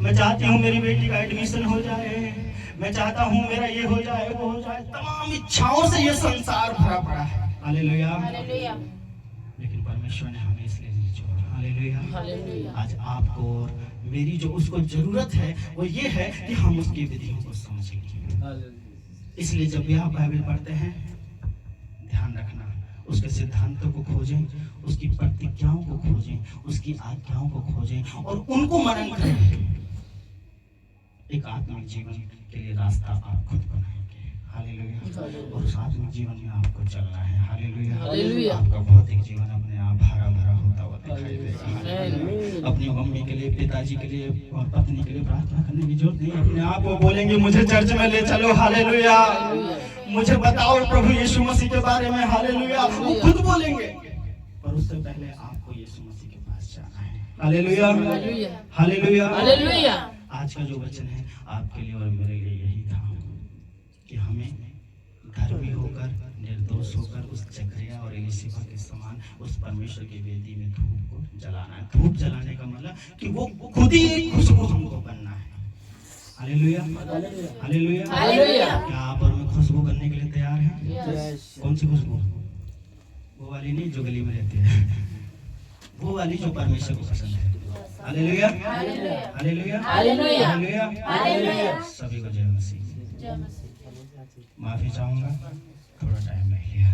मैं चाहती हूँ मेरी बेटी का एडमिशन हो जाए, मैं चाहता हूँ मेरा ये हो जाए, वो हो जाए। तमाम इच्छाओं से ये संसार भरा पड़ा है। हालेलुया। लेकिन परमेश्वर ने हमें इसलिए नहीं छोड़ा। हालेलुया। आज आपको और मेरी जो उसको जरूरत है वो ये है कि हम उसकी विधियों को समझें। इसलिए जब भी आप बाइबल पढ़ते हैं, ध्यान रखना, उसके सिद्धांतों को खोजें, उसकी प्रतिज्ञाओं को खोजें, उसकी आज्ञाओं को खोजें और उनको मनन करें। एक आत्मिक जीवन के लिए रास्ता आप खुद बनाएंगे। हालेलुया। और उस आत्मिक जीवन में आपको चलना है। हालेलुया। आपका भौतिक जीवन अपने आप हरा भरा होता हुआ दिखाई देगा। अपनी मम्मी के लिए, पिताजी के लिए और पत्नी के लिए प्रार्थना करने की जरूरत नहीं। अपने आप को बोलेंगे मुझे चर्च में ले चलो। हालेलुया। मुझे बताओ प्रभु यीशु मसीह के बारे में। हालेलुया। वो खुद बोलेंगे, पर उससे पहले आपको यीशु मसीह के पास जाना है। हालेलुया। हालेलुया। आज का जो वचन है आपके लिए और मेरे लिए यही था कि हमें धर्मी होकर, निर्दोष होकर उस जकरिया और एलीशिबा के समान उस परमेश्वर की वेदी में धूप को जलाना है। धूप जलाने का मतलब कि वो खुद ही एक खुशबू हमको बनना है। हालेलुया। हालेलुया। क्या आप और मैं खुशबू बनने के लिए तैयार हैं? कौन सी खुशबू? वो वाली नहीं जो गली में रहती है, वो वाली जो परमेश्वर को पसंद है। हालेलुया। हालेलुया। हालेलुया। सभी को जय मसीह। माफी चाहूंगा, थोड़ा टाइम ले लिया।